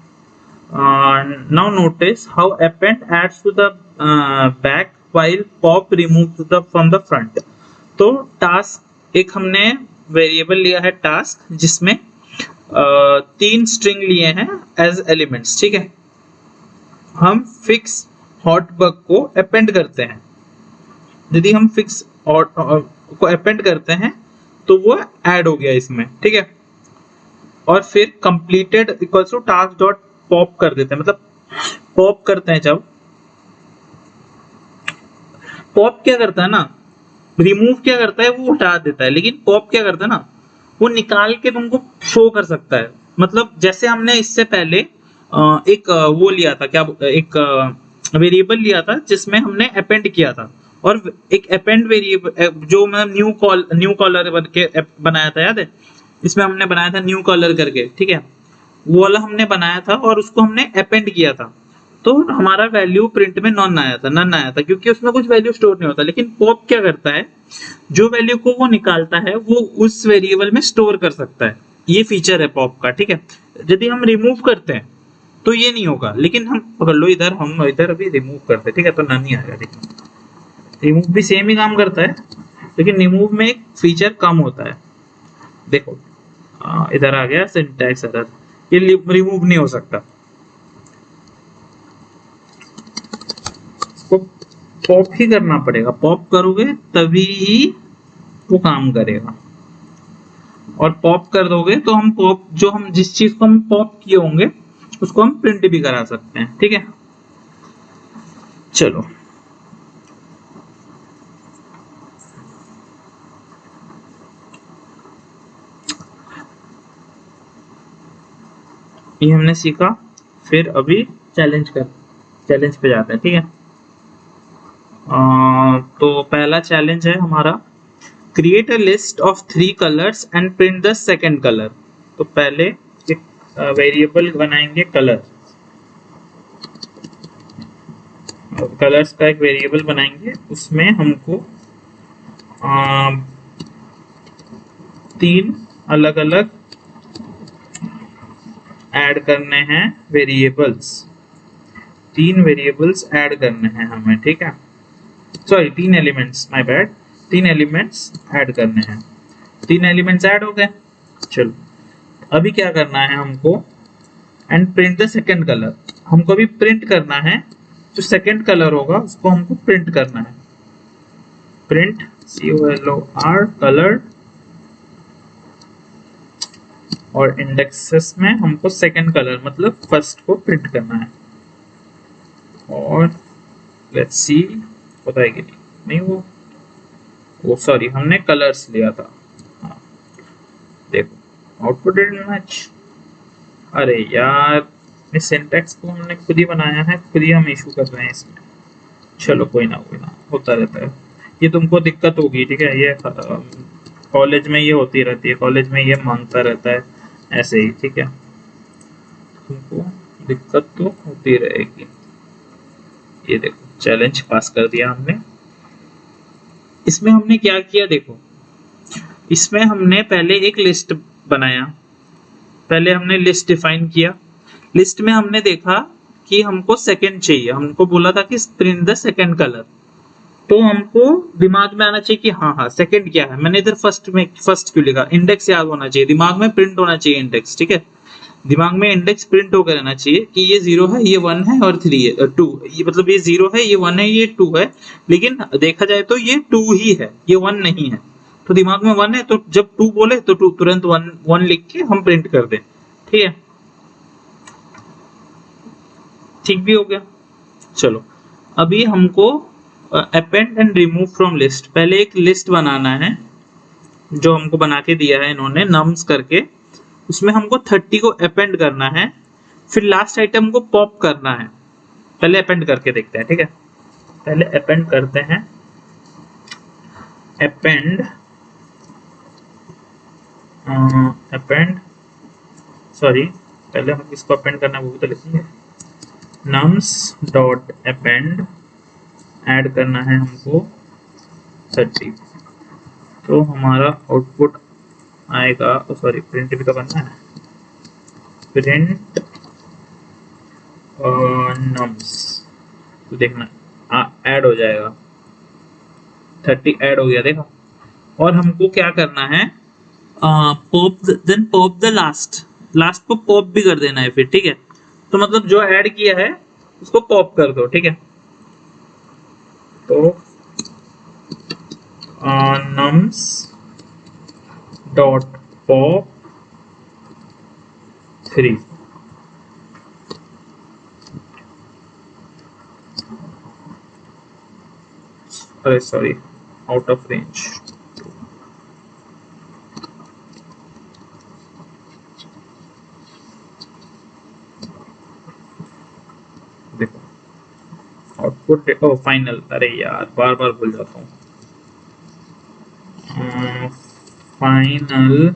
Now notice how append adds to the back while pop remove from the front. तो टास्क एक हमने वेरिएबल लिया है टास्क, जिसमें 3 स्ट्रिंग लिए हैं एज एलिमेंट्स, ठीक है। हम फिक्स हॉटबग को अपेंड करते हैं, यदि हम फिक्स को अपेंड करते हैं तो वो ऐड हो गया इसमें, ठीक है। और फिर completed equals to task dot pop कर देते हैं, मतलब पॉप करते हैं। जब पॉप क्या करता है ना, रिमूव क्या करता है, वो हटा देता है, लेकिन पॉप क्या करता है ना, वो निकाल के तुमको शो कर सकता है। मतलब जैसे हमने इससे पहले एक वो लिया था, क्या एक वेरिएबल लिया था जिसमें हमने अपेंड किया था, और एक अपेंड वेरिएबल जो मतलब न्यू कॉलर करके बनाया था, याद है? इसमें हमने बनाया था न्यू कॉलर करके, ठीक है। वो वाला हमने बनाया था और उसको हमने अपेंड किया था, तो हमारा वैल्यू प्रिंट में नन आया था, क्योंकि उसमें कुछ वैल्यू स्टोर नहीं होता। लेकिन पॉप क्या करता है, जो वैल्यू को वो निकालता है वो उस वेरिएबल में स्टोर कर सकता है। ये फीचर है पॉप का, ठीक है। यदि हम रिमूव करते हैं तो ये नहीं होगा, लेकिन हम पकड़ लो इधर, हम इधर अभी रिमूव करते हैं, ठीक है, तो नन ही आएगा। देखिए रिमूव भी सेम ही काम करता है, लेकिन रिमूव में एक फीचर कम होता है। देखो इधर आ गया सिंटैक्स एरर, ये रिमूव नहीं हो सकता। इसको पॉप ही करना पड़ेगा, पॉप करोगे तभी वो काम करेगा। और पॉप कर दोगे तो हम पॉप, जो हम जिस चीज को हम पॉप किए होंगे उसको हम प्रिंट भी करा सकते हैं, ठीक है। चलो ये हमने सीखा, फिर अभी चैलेंज पे जाते हैं, ठीक है। तो पहला चैलेंज है हमारा, create a list of 3 colours and print the second colour. तो पहले एक वेरिएबल बनाएंगे कलर, कलर्स का एक वेरिएबल बनाएंगे, उसमें हमको तीन अलग अलग ऐड करने हैं वेरिएबल्स, तीन वेरिएबल्स ऐड करने हैं हमें, ठीक है, सॉरी तीन एलिमेंट्स, माय बैड, तीन एलिमेंट्स ऐड करने हैं। तीन एलिमेंट्स ऐड हो गए। चलो अभी क्या करना है हमको, and print the second colour, हमको अभी प्रिंट करना है जो सेकंड कलर होगा उसको हमको प्रिंट करना है। प्रिंट COLOR कलर, और इंडेक्सेस में हमको सेकंड कलर मतलब फर्स्ट को प्रिंट करना है। और लेट्स सी होता है कि नहीं, वो सॉरी हमने कलर्स लिया था। हाँ देखो आउटपुट डिडंट मैच। अरे यार इस सिंटैक्स को हमने खुद ही बनाया है, खुद ही हम इशू कर रहे हैं इसमें। चलो कोई ना होता रहता है, ये तुमको दिक्कत होगी, ठीक है, ये कॉलेज में ये होती रहती है, कॉलेज में ये मांगता रहता है ऐसे ही, ठीक है, तुमको दिक्कत तो होती रहेगी। ये देखो चैलेंज पास कर दिया हमने। इसमें हमने क्या किया देखो, इसमें हमने पहले एक लिस्ट बनाया, पहले हमने लिस्ट डिफाइन किया। लिस्ट में हमने देखा कि हमको सेकंड चाहिए, हमको बोला था कि प्रिंट द सेकंड कलर, तो हमको दिमाग में आना चाहिए कि हाँ हाँ सेकंड क्या है। मैंने इधर फर्स्ट क्यों लिखा, इंडेक्स याद होना चाहिए, दिमाग में प्रिंट होना चाहिए इंडेक्स, ठीक है, दिमाग में इंडेक्स प्रिंट होकर रहना चाहिए कि ये 0 है, ये 1 है और 3 है 2, ये मतलब ये 0 है, ये 1 है, ये 2 है, लेकिन देखा जाए तो ये 2 ही है, ये 1 नहीं है। तो दिमाग में 1 है तो जब 2 बोले तो 2 तुरंत 1 लिख के हम प्रिंट कर दें, ठीक है, ठीक भी हो गया। चलो अभी हमको append and remove from list, पहले एक लिस्ट बनाना है जो हमको बना के दिया है इन्होंने नम्स करके, उसमें हमको 30 को अपेंड करना है, फिर लास्ट आइटम को पॉप करना है। पहले अपेंड करके देखते हैं, ठीक है, पहले अपेंड करते हैं, अपेंड सॉरी पहले हम इसको अपेंड करना है वो भी तो लिखेंगे, nums डॉट अपेंड ऐड करना है हमको 30, तो हमारा आउटपुट आएगा, सॉरी प्रिंट भी तो करना है, प्रिंट नम्स, तो देखना ऐड हो जाएगा, 30 ऐड हो गया देखा। और हमको क्या करना है, पॉप द लास्ट को पॉप भी कर देना है फिर, ठीक है, तो मतलब जो ऐड किया है उसको पॉप कर दो, ठीक है, तो nums डॉट पॉप 3, अरे सॉरी आउट ऑफ रेंज, देखो आउटपुट ओ फाइनल, अरे यार बार बार भूल जाता हूँ, फाइनल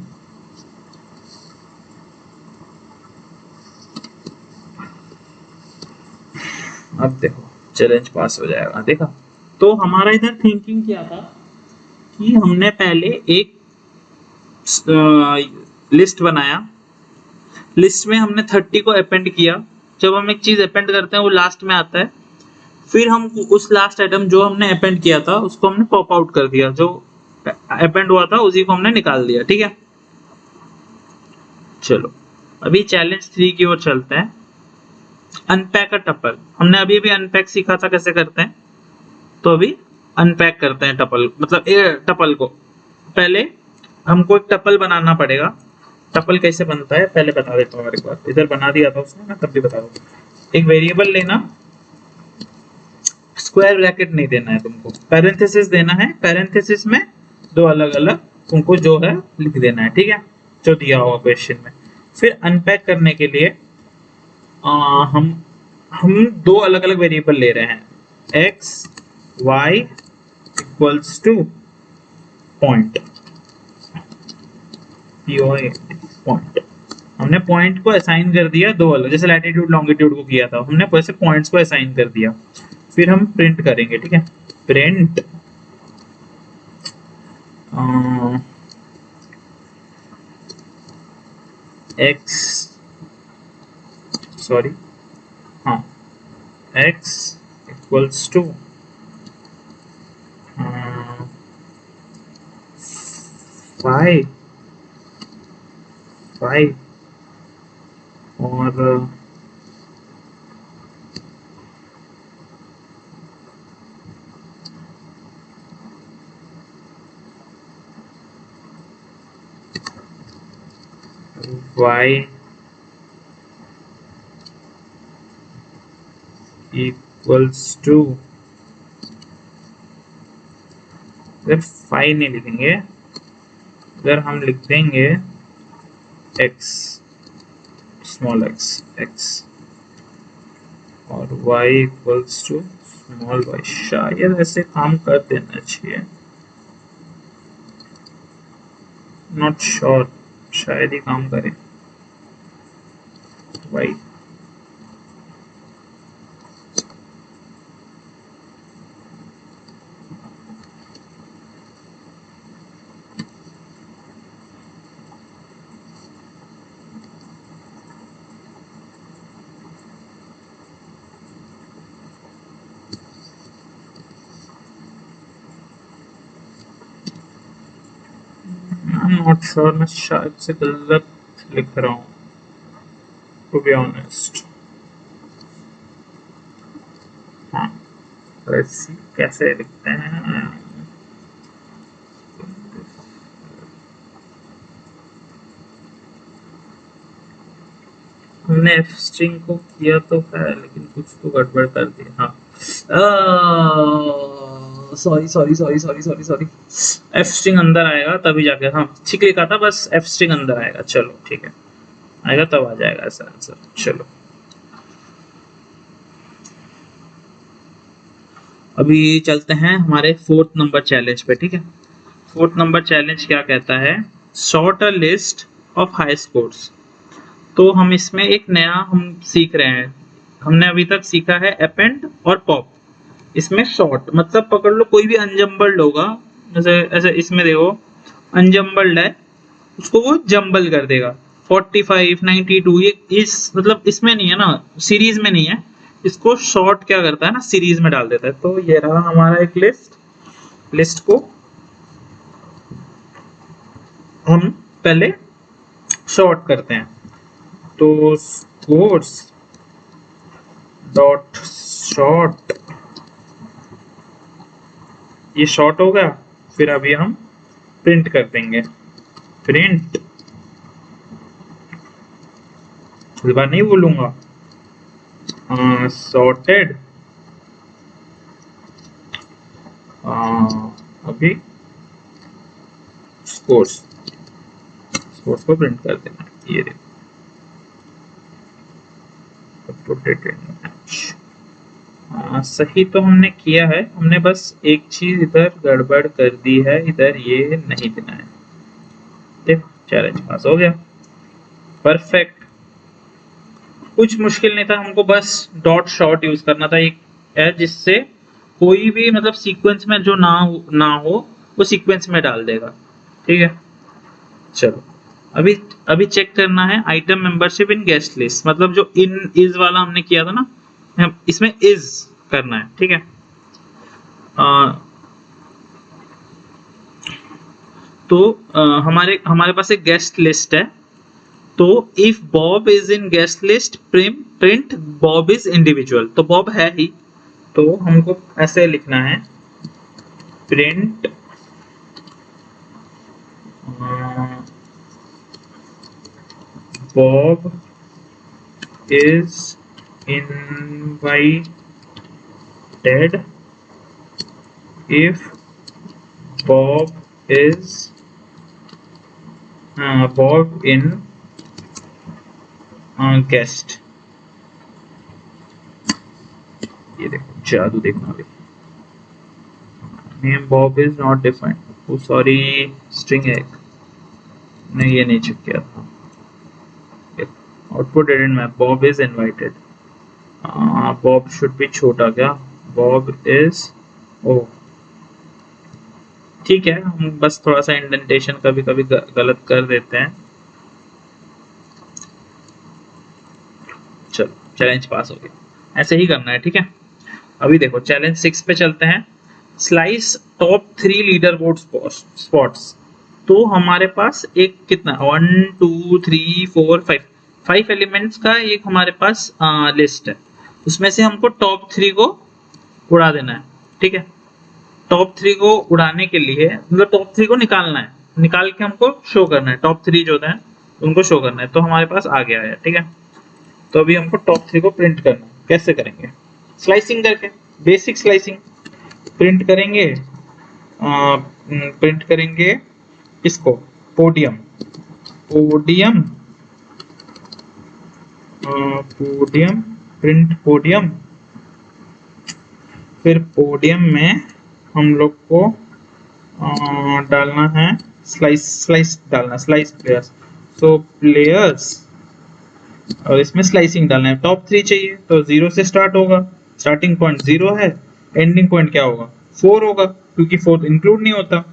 अब देखो चैलेंज पास हो जाएगा, देखा। तो हमारा इधर थिंकिंग क्या था कि हमने पहले एक लिस्ट बनाया, लिस्ट में हमने 30 को अपेंड किया, जब हम एक चीज अपेंड करते हैं वो लास्ट में आता है, फिर हम उस लास्ट आइटम जो हमने अपेंड किया था उसको हमने पॉप आउट कर दिया, जो अपेंड हुआ था उसी को हमने निकाल दिया, ठीक है। चलो अभी चैलेंज 3 की ओर चलते हैं, अनपैक अ टपल, हमने अभी भी अनपैक सीखा था कैसे करते हैं, तो अभी अनपैक करते हैं टपल, मतलब टपल को पहले हमको एक टपल बनाना पड़ेगा। टपल कैसे बनता है पहले बता देता हूँ, एक बार इधर बना दिया था उसने, मैं तब भी बता दूँ। एक वेरिएबल लेना, स्क्वायर ब्रैकेट नहीं देना है तुमको, पैरेंथेसिस देना है, पैरेंथेसिस में दो अलग अलग तुमको जो है लिख देना है, ठीक है, जो दिया होगा क्वेश्चन में। फिर अनपैक करने के लिए हम दो अलग अलग वेरिएबल ले रहे हैं, x y equals two point, point, हमने पॉइंट को असाइन कर दिया दो अलग, जैसे लैटिट्यूड लॉन्गिट्यूड को किया था हमने, वैसे पॉइंट्स को असाइन कर दिया। फिर हम प्रिंट करेंगे, ठीक है, प्रिंट एक्स, सॉरी, हाँ, एक्स इक्वल्स टू 5 और y इक्वल्स टू, अगर 5 नहीं लिखेंगे, अगर हम लिख देंगे x, स्मॉल x और y equals to small y, शायद ऐसे काम कर देना चाहिए, नॉट श्योर, शायद ही काम करे। y नॉट श्योर, मैं शायद से गलत लिख रहा हूँ, टू बी ऑनेस्ट। हाँ, लेट्स सी कैसे लिखते हैं। हमने एफ स्ट्रिंग को किया तो है, लेकिन कुछ तो गड़बड़ कर दिया। हाँ, सॉरी, एफ स्ट्रिंग अंदर आएगा तभी जाके, हाँ ठीक लिखा था, बस एफ स्ट्रिंग अंदर आएगा। चलो ठीक है, आएगा तब आ जाएगा ऐसा आंसर। चलो अभी चलते हैं हमारे 4th नंबर चैलेंज पे। ठीक है, 4th नंबर चैलेंज क्या कहता है, sort a list of high scores. तो हम इसमें एक नया हम सीख रहे हैं, हमने अभी तक सीखा है अपेंड और पॉप। इसमें शॉर्ट मतलब पकड़ लो कोई भी अनजम्बल्ड होगा, जैसे ऐसे इसमें देखो अनजम्बल्ड है, उसको वो जम्बल कर देगा। 45, 92 ये इस मतलब इसमें नहीं है ना, सीरीज में नहीं है, इसको शॉर्ट क्या करता है ना, सीरीज में डाल देता है। तो ये रहा हमारा एक लिस्ट को हम पहले शॉर्ट करते हैं। तो स्कोर्स डॉट शॉर्ट, ये शॉर्ट हो गया। फिर अभी हम प्रिंट कर देंगे, प्रिंट, इस बार नहीं बोलूंगा, सॉर्टेड, अभी स्कोर्स को प्रिंट कर देना। ये देखो, सही तो हमने किया है, हमने बस एक चीज इधर गड़बड़ कर दी है, इधर ये नहीं देना है। देखो चैलेंज पास हो गया, परफेक्ट, कुछ मुश्किल नहीं था, हमको बस डॉट शॉर्ट यूज करना था। एक है जिससे कोई भी मतलब सीक्वेंस में जो ना हो वो सीक्वेंस में डाल देगा। ठीक है, चलो अभी चेक करना है item membership in guest list, मतलब जो इन इज वाला हमने किया था ना, इसमें इज करना है। ठीक है, तो हमारे पास एक गेस्ट लिस्ट है, तो if Bob is in guest list print Bob is individual. तो बॉब है ही, तो हमको ऐसे लिखना है, print Bob is invited if Bob is Bob in guest। ये देखो जादू, देखना अभी, name Bob is not defined, oh sorry string है, नहीं ये नहीं चेक किया था। Output didn't map, Bob is invited, Bob should be छोटा क्या, बॉब इज, ओ ठीक है, हम बस थोड़ा सा इंडेंटेशन कभी कभी गलत कर देते हैं। चैलेंज पास हो गया। ऐसे ही करना है, ठीक है। अभी देखो चैलेंज 6 पे चलते हैं। Slice top 3 leader board spots. तो हमारे पास एक कितना 1 2 3 4 5 एलिमेंट्स का एक हमारे पास लिस्ट है। उसमें से हमको टॉप 3 को उड़ा देना है, ठीक है। टॉप 3 को उड़ाने के लिए मतलब टॉप 3 को निकालना है, निकाल के हमको शो करना है। टॉप 3 जो होता है उनको शो करना है। तो हमारे पास आ गया है, ठीक है। तो अभी हमको टॉप 3 को प्रिंट करना है। कैसे करेंगे? स्लाइसिंग करके, बेसिक स्लाइसिंग प्रिंट करेंगे। प्रिंट करेंगे इसको podium, podium podium print podium. फिर पोडियम में हम लोग को डालना है स्लाइस डालना, स्लाइस प्लेयर्स। सो प्लेयर्स और इसमें स्लाइसिंग डालना है। टॉप 3 चाहिए तो 0 से स्टार्ट होगा, स्टार्टिंग पॉइंट 0 है, एंडिंग पॉइंट क्या होगा 4 होगा, क्योंकि 4 इंक्लूड नहीं होता।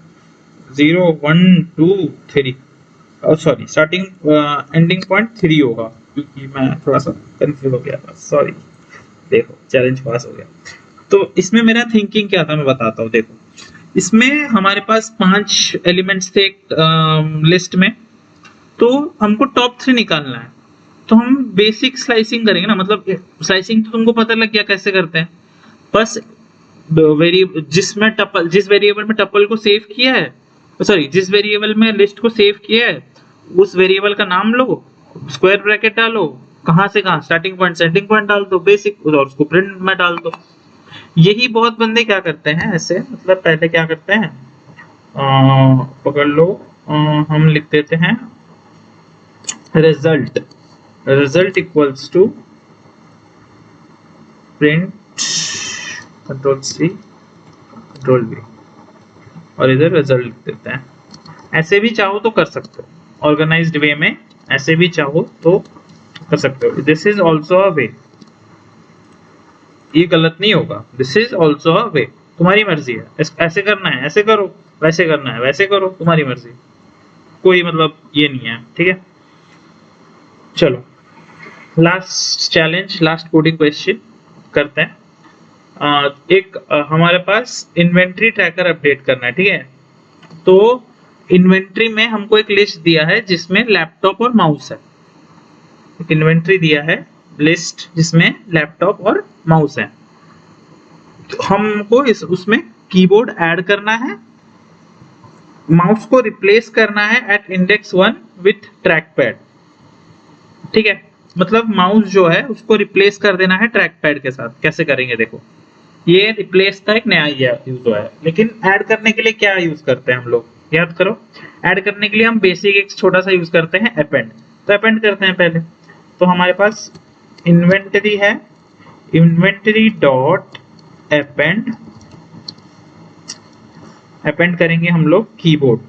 0 1 2 3 सॉरी स्टार्टिंग एंडिंग पॉइंट 3 होगा, क्योंकि मैं थोड़ा सा कंफ्यूज हो गया था, सॉरी। देखो चैलेंज पास हो गया। तो इसमें मेरा थिंकिंग क्या था मैं बताता हूँ। देखो इसमें हमारे पास 5 एलिमेंट्स थे एक लिस्ट में, तो हमको टॉप 3 निकालना है। तो हम बेसिक स्लाइसिंग करेंगे ना, मतलब स्लाइसिंग तो तुमको पता लग गया कैसे करते हैं। बस जिस वेरिएबल में टपल को सेव किया है, सॉरी जिस वेरिएबल में लिस्ट को सेव किया है उस वेरिएबल का नाम लो, स्क्वायर ब्रैकेट डालो, कहां से कहां स्टार्टिंग पॉइंट से एंडिंग पॉइंट डाल दो बेसिक, और उसको प्रिंट में डाल दो। यही बहुत बंदे क्या करते हैं ऐसे, मतलब पहले क्या करते हैं पकड़ लो, हम लिख देते हैं result equals to print control C control V, और इधर रिजल्ट लिख देते हैं। ऐसे भी चाहो तो कर सकते हो, ऑर्गेनाइज्ड वे में ऐसे भी चाहो तो कर सकते हो। दिस इज ऑल्सो अ वे, ये गलत नहीं होगा। दिस इज ऑल्सो अ वे, तुम्हारी मर्जी है, ऐसे करना है ऐसे करो, वैसे करना है वैसे करो, तुम्हारी मर्जी, कोई मतलब ये नहीं है, ठीक है। चलो last challenge, last coding question करते हैं। हमारे पास इन्वेंट्री ट्रैकर अपडेट करना है, ठीक है। तो इन्वेंट्री में हमको एक लिस्ट दिया है जिसमें लैपटॉप और माउस है। एक इन्वेंट्री दिया है लिस्ट जिसमें लैपटॉप और माउस है। तो हमको उसमें कीबोर्ड ऐड करना है, माउस को रिप्लेस करना है at index 1 with trackpad, ठीक है। मतलब माउस जो है उसको रिप्लेस कर देना है ट्रैक पैड के साथ। कैसे करेंगे देखो, ये रिप्लेस का एक नया यूज है, लेकिन ऐड करने के लिए क्या यूज करते हैं हम लोग, याद करो। ऐड करने के लिए हम बेसिक एक छोटा सा यूज करते हैं अपेंड। तो अपेंड करते हैं पहले। तो हमारे पास इन्वेंटरी है, इन्वेंटरी डॉट अपेंड, अपेंड करेंगे हम लोग कीबोर्ड,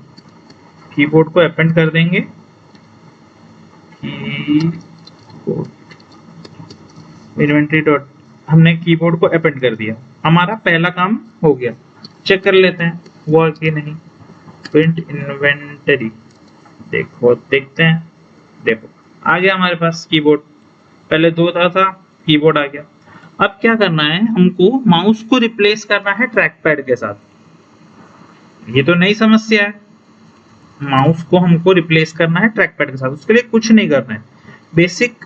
कीबोर्ड को अपेंड कर देंगे, कीबोर्ड इन्वेंटरी डॉट, हमने कीबोर्ड को अपेंड कर दिया। हमारा पहला काम हो गया। चेक कर लेते हैं हुआ कि नहीं। प्रिंट इन्वेंटरी, देखो देखते हैं, देखो आ गया हमारे पास कीबोर्ड। पहले 2 था कीबोर्ड आ गया। अब क्या करना है, हमको माउस को रिप्लेस करना है ट्रैक पैड के साथ। ये तो नई समस्या है, माउस को हमको रिप्लेस करना है ट्रैक पैड के साथ। उसके लिए कुछ नहीं करना है, basic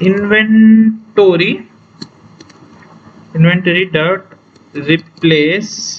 inventory dot replace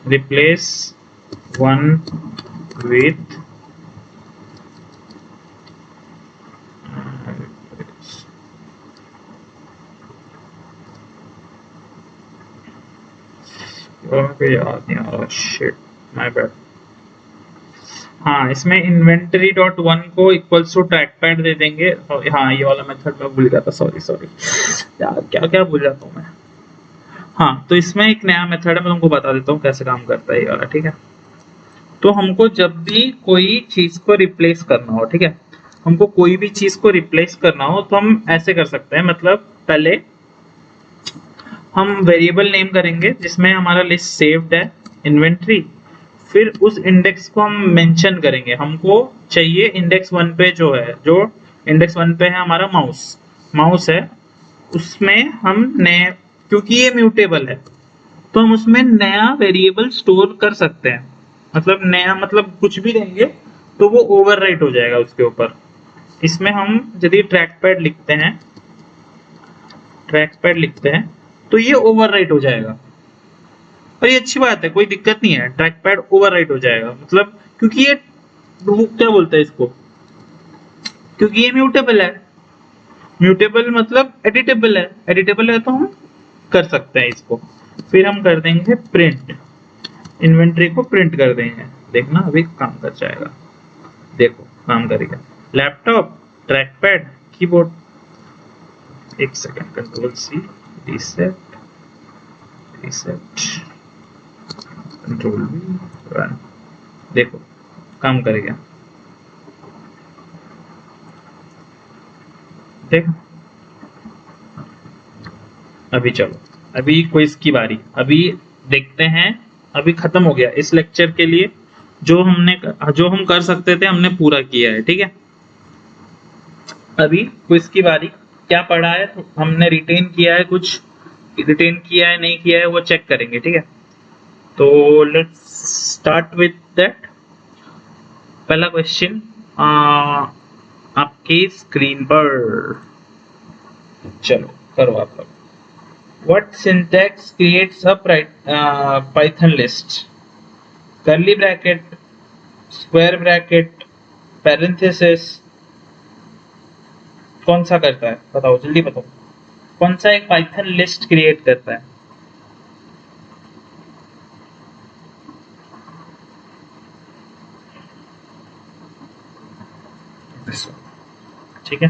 replace 1 with याद नहीं आ रहा, शिट माय बैड। हाँ, इसमें इन्वेंटरी डॉट 1 को इक्वल्स टू ट्रैक पैड दे देंगे। हाँ, ये वाला मेथड मैं भूल गया था, सॉरी यार, क्या भूल जाता हूँ मैं। हाँ, तो इसमें एक नया मेथड है, मैं तुमको बता देता हूँ कैसे काम करता है ये वाला, ठीक है। तो हमको जब भी कोई चीज को रिप्लेस करना हो, ठीक है, हमको कोई भी चीज को रिप्लेस करना हो तो हम ऐसे कर सकते हैं। मतलब पहले हम वेरिएबल नेम करेंगे जिसमें हमारा लिस्ट सेव्ड है, इन्वेंट्री। फिर उस इंडेक्स को हम मेंशन करेंगे, हमको चाहिए इंडेक्स 1 पे जो है, जो इंडेक्स 1 पे है हमारा माउस है, उसमें हम नए, क्योंकि ये म्यूटेबल है तो हम उसमें नया वेरिएबल स्टोर कर सकते हैं। मतलब नया मतलब कुछ भी देंगे तो वो ओवरराइट हो जाएगा उसके ऊपर। इसमें हम यदि ट्रैकपैड लिखते हैं तो ये ओवरराइट हो जाएगा, और ये अच्छी बात है, कोई दिक्कत नहीं है, ट्रैकपैड ओवरराइट हो जाएगा। मतलब क्योंकि ये वो क्या बोलते हैं इसको, क्योंकि ये म्यूटेबल है। म्यूटेबल मतलब एडिटेबल है तो हम कर सकते हैं इसको। फिर हम कर देंगे प्रिंट, इन्वेंट्री को प्रिंट कर देंगे। देखना अभी काम कर जाएगा, देखो काम करेगा। लैपटॉप, ट्रैकपैड, कीबोर्ड, एक second, control C, reset, control V, run. देखो काम करेगा, देखो। अभी चलो, अभी क्विज की बारी, अभी देखते हैं। अभी खत्म हो गया इस लेक्चर के लिए, जो हम कर सकते थे हमने पूरा किया है, ठीक है। अभी क्विज की बारी। क्या पढ़ा है तो हमने रिटेन किया है, कुछ रिटेन किया है नहीं किया है वो चेक करेंगे, ठीक है। तो लेट्स स्टार्ट विद दैट। पहला क्वेश्चन आपकी स्क्रीन पर, चलो करो आप लोग। What syntax creates a Python list? Curly bracket, square bracket, parenthesis, कौन सा करता है बताओ, जल्दी बताओ। कौन सा एक पाइथन लिस्ट क्रिएट करता है? ठीक है।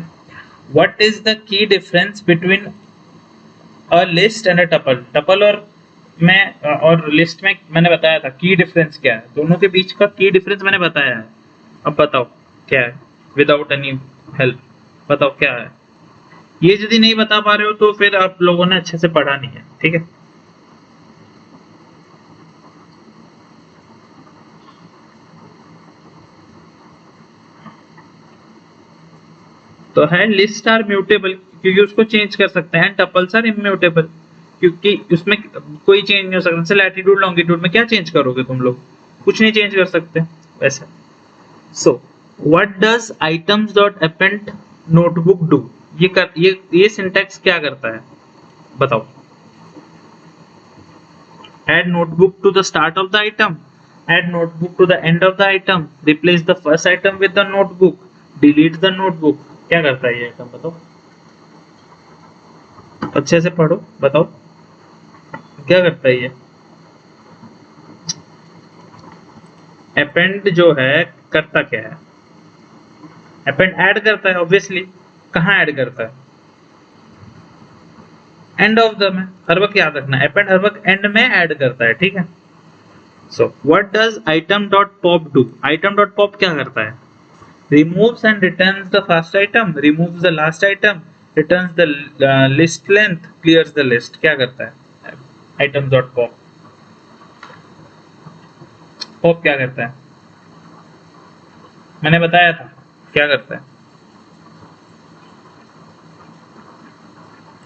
What is the key difference between a list and a tuple? Tuple और लिस्ट में मैंने बताया था की डिफरेंस क्या है, दोनों के बीच का की डिफरेंस मैंने बताया है। अब बताओ क्या है, विदाउट एनी हेल्प बताओ क्या है। ये यदि नहीं बता पा रहे हो तो फिर आप लोगों ने अच्छे से पढ़ा नहीं है, ठीक है। तो है लिस्ट आर म्यूटेबल क्योंकि उसको चेंज कर सकते हैं, टपल्स आर इम्यूटेबल क्योंकि उसमें कोई चेंज नहीं हो सकता। जैसे लैटिट्यूड लॉन्गिट्यूड में क्या चेंज करोगे तुम लोग, कुछ नहीं चेंज कर सकते वैसे। So what does items dot append notebook do? ये सिंटैक्स क्या करता है बताओ। Add notebook to the start of the item, add notebook to the end of the item, replace the first item with the notebook, delete the notebook। क्या करता है ये आइटम बताओ, अच्छे से पढ़ो बताओ क्या करता है ये। अपेंड जो है करता क्या है, अपेंड ऐड करता है ऑब्वियसली। कहाँ ऐड करता है, एंड ऑफ द में, हर वक्त याद रखना अपेंड हर वक्त एंड में ऐड करता है, ठीक है। So what does item dot pop do? Item dot pop क्या करता है, removes and returns the first item, removes the last item, returns the list length, clears the list। क्या करता है आइटम डॉट पॉप? पॉप क्या करता है मैंने बताया था क्या करता है,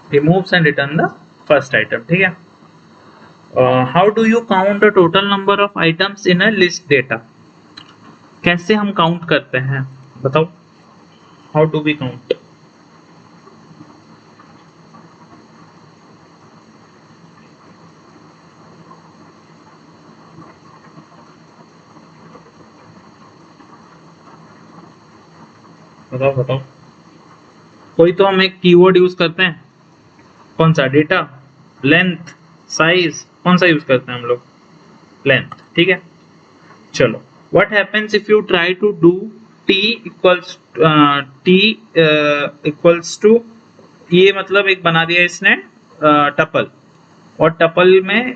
removes and return the first item, ठीक है। how do you count the total number of items in a list data? कैसे हम काउंट करते हैं बताओ, हाउ डू वी काउंट? बताओ। कोई तो हम एक कीवर्ड यूज करते हैं, कौन सा? डेटा, लेंथ, साइज, कौन सा यूज करते हैं हम लोग? लेंथ, ठीक है। चलो what happens if you try to do t equals to, ये मतलब एक बना दिया इसने टपल, और टपल में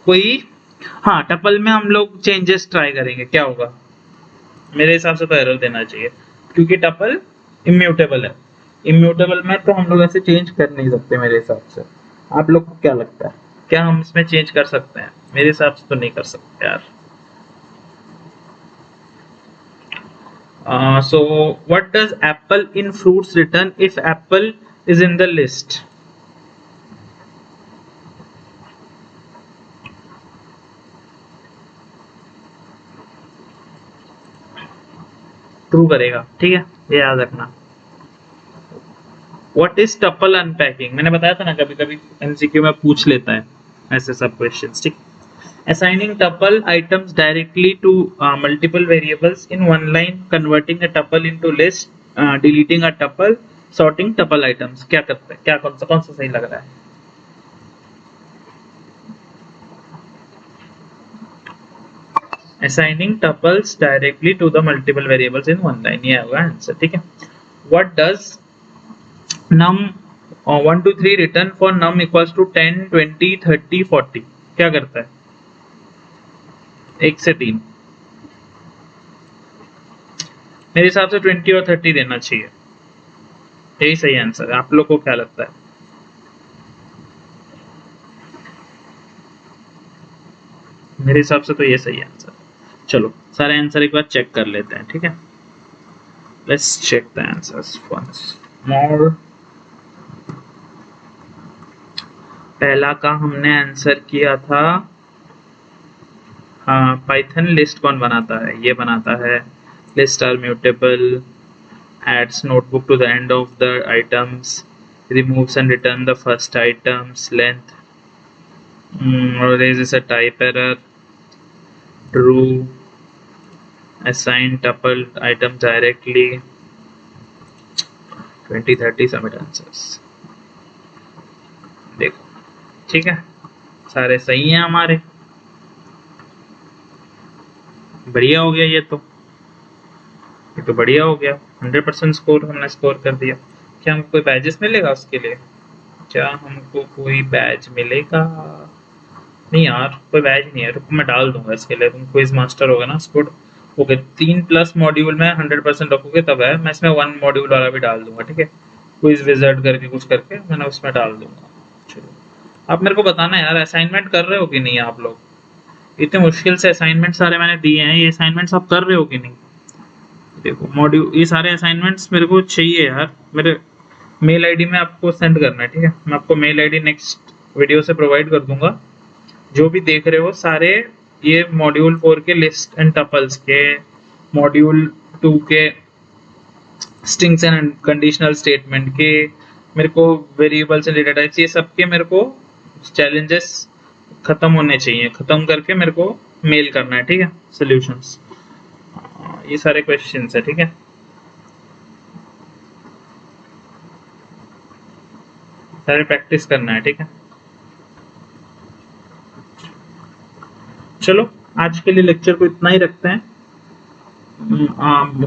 कोई, हाँ टपल में हम लोग चेंजेस ट्राई करेंगे, क्या होगा? मेरे हिसाब से तो एरर देना चाहिए, क्योंकि टपल इम्यूटेबल है। इम्यूटेबल में तो हम लोग ऐसे चेंज कर नहीं सकते मेरे हिसाब से। आप लोग को क्या लगता है, क्या हम इसमें चेंज कर सकते हैं? मेरे हिसाब से तो नहीं कर सकते यार। So what does apple in fruits return if apple is in the list? True करेगा, ठीक है, ये याद रखना। What is tuple unpacking? मैंने बताया था ना, कभी कभी एमसीक्यू में पूछ लेता है ऐसे सब क्वेश्चंस, ठीक। Assigning tuple items directly to multiple variables in one line, converting a tuple into list, deleting a tuple, sorting tuple items। क्या करते हैं, क्या कौन सा सही लग रहा है? Assigning tuples directly to the multiple variables in one line, ये होगा आंसर, ठीक है। What does num 1 2 3 return for num equals to 10 20 30 40? क्या करता है? 1 से 3। मेरे हिसाब से 20 और 30 देना चाहिए, यही सही आंसर है। आप लोग को क्या लगता है? मेरे हिसाब से तो ये सही आंसर है। चलो सारे आंसर एक बार चेक कर लेते हैं, ठीक है। Let's check the answers once more. पहला का हमने आंसर किया था, हाँ, पाइथन लिस्ट कौन बनाता है? ये बनाता है। List are mutable, adds notebook to the end of the items, removes and return the first items length, or raises a type error, true, assign tuple items directly, 20 30 submit answers। देखो ठीक है, सारे सही हैं हमारे, बढ़िया हो गया। ये तो बढ़िया हो गया, 100% स्कोर हमने स्कोर कर दिया। क्या हमको कोई बैजेस मिलेगा उसके लिए? क्या हमको कोई बैज मिलेगा? नहीं यार, कोई बैज नहीं है, रुको मैं डाल दूंगा इसके लिए। तुम क्विज मास्टर होगा ना, स्कोर ओके 3+ मॉड्यूल में 100% रखोगे तब है। मैं इसमें 1 मॉड्यूल वाला भी डाल दूंगा, ठीक है। क्विज विजार्ड करके कुछ करके मैंने उसमें डाल दूंगा। चलो आप मेरे को बताना यार, असाइनमेंट कर रहे हो कि नहीं आप लोग? इतने मुश्किल से असाइनमेंट सारे मैंने दिए हैं, ये असाइनमेंट्स आप कर रहे हो कि नहीं? देखो मॉड्यूल, ये सारे असाइनमेंट्स मेरे को चाहिए यार। मेरे मेल आईडी में आपको सेंड करना है, ठीक है। मैं आपको मेल आईडी नेक्स्ट वीडियो से प्रोवाइड कर दूंगा। जो भी देख रहे हो सारे, ये मॉड्यूल 4 के लिस्ट एंड टपल्स के, मॉड्यूल 2 के स्ट्रिंग्स एंड कंडीशनल स्टेटमेंट के, मेरे को वेरिएबल्स एंड डेटा टाइप्स, ये सब के मेरे को चैलेंजेस खत्म होने चाहिए। खत्म करके मेरे को मेल करना है, ठीक है, सॉल्यूशंस। ये सारे क्वेश्चंस है, ठीक है। सारे प्रैक्टिस करना है, ठीक है। चलो आज के लिए लेक्चर को इतना ही रखते हैं।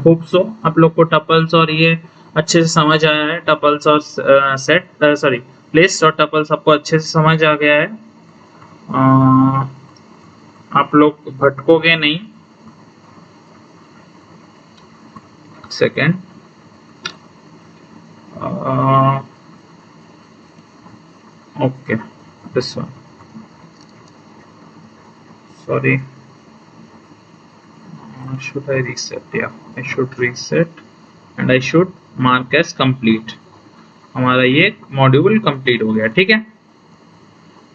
होप सो आप लोग को टपल्स और ये अच्छे से समझ आया है। टपल्स और सेट सॉरी लिस्ट और टपल्स आपको अच्छे से समझ आ गया है। आप लोग भटकोगे नहीं। Second, okay this one, sorry, should I reset? Yeah, I should reset and I should mark as complete। हमारा ये मॉड्यूल कंप्लीट हो गया, ठीक है।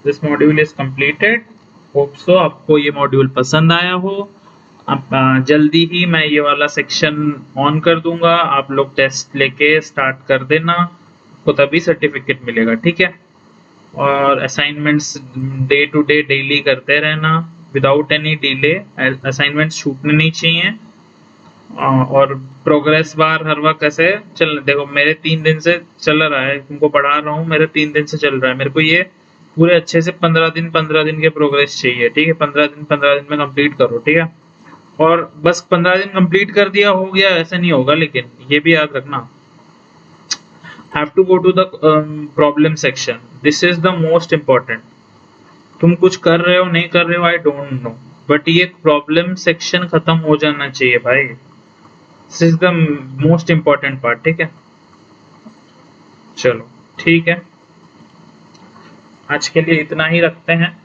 This module is completed. Hope so आपको ये मॉड्यूल पसंद आया हो। अब जल्दी ही मैं ये वाला सेक्शन ऑन कर दूंगा, आप लोग टेस्ट लेके स्टार्ट कर देना, तो तभी सर्टिफिकेट मिलेगा, ठीक है। और assignments day to day daily करते रहना विदाउट एनी डिले। असाइनमेंट्स छूटने नहीं चाहिए। और प्रोग्रेस बार हर वक्त ऐसे चल, देखो मेरे 3 दिन से चल रहा है, तुमको पढ़ा रहा हूँ, मेरे 3 दिन से चल रहा है। मेरे को ये पूरे अच्छे से 15 दिन के प्रोग्रेस चाहिए, ठीक है। 15 दिन में कंप्लीट करो, ठीक है। और बस 15 दिन कंप्लीट कर दिया हो गया, ऐसे नहीं होगा, लेकिन ये भी याद रखना have to go to the problem section, this is the most important. तुम कुछ कर रहे हो नहीं कर रहे हो आई डोंट नो, बट ये प्रॉब्लम सेक्शन खत्म हो जाना चाहिए भाई, this is the most important part. ठीक है, चलो ठीक है, आज के लिए इतना ही रखते हैं,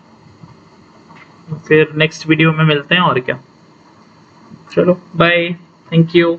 फिर नेक्स्ट वीडियो में मिलते हैं और क्या। चलो बाय, थैंक यू।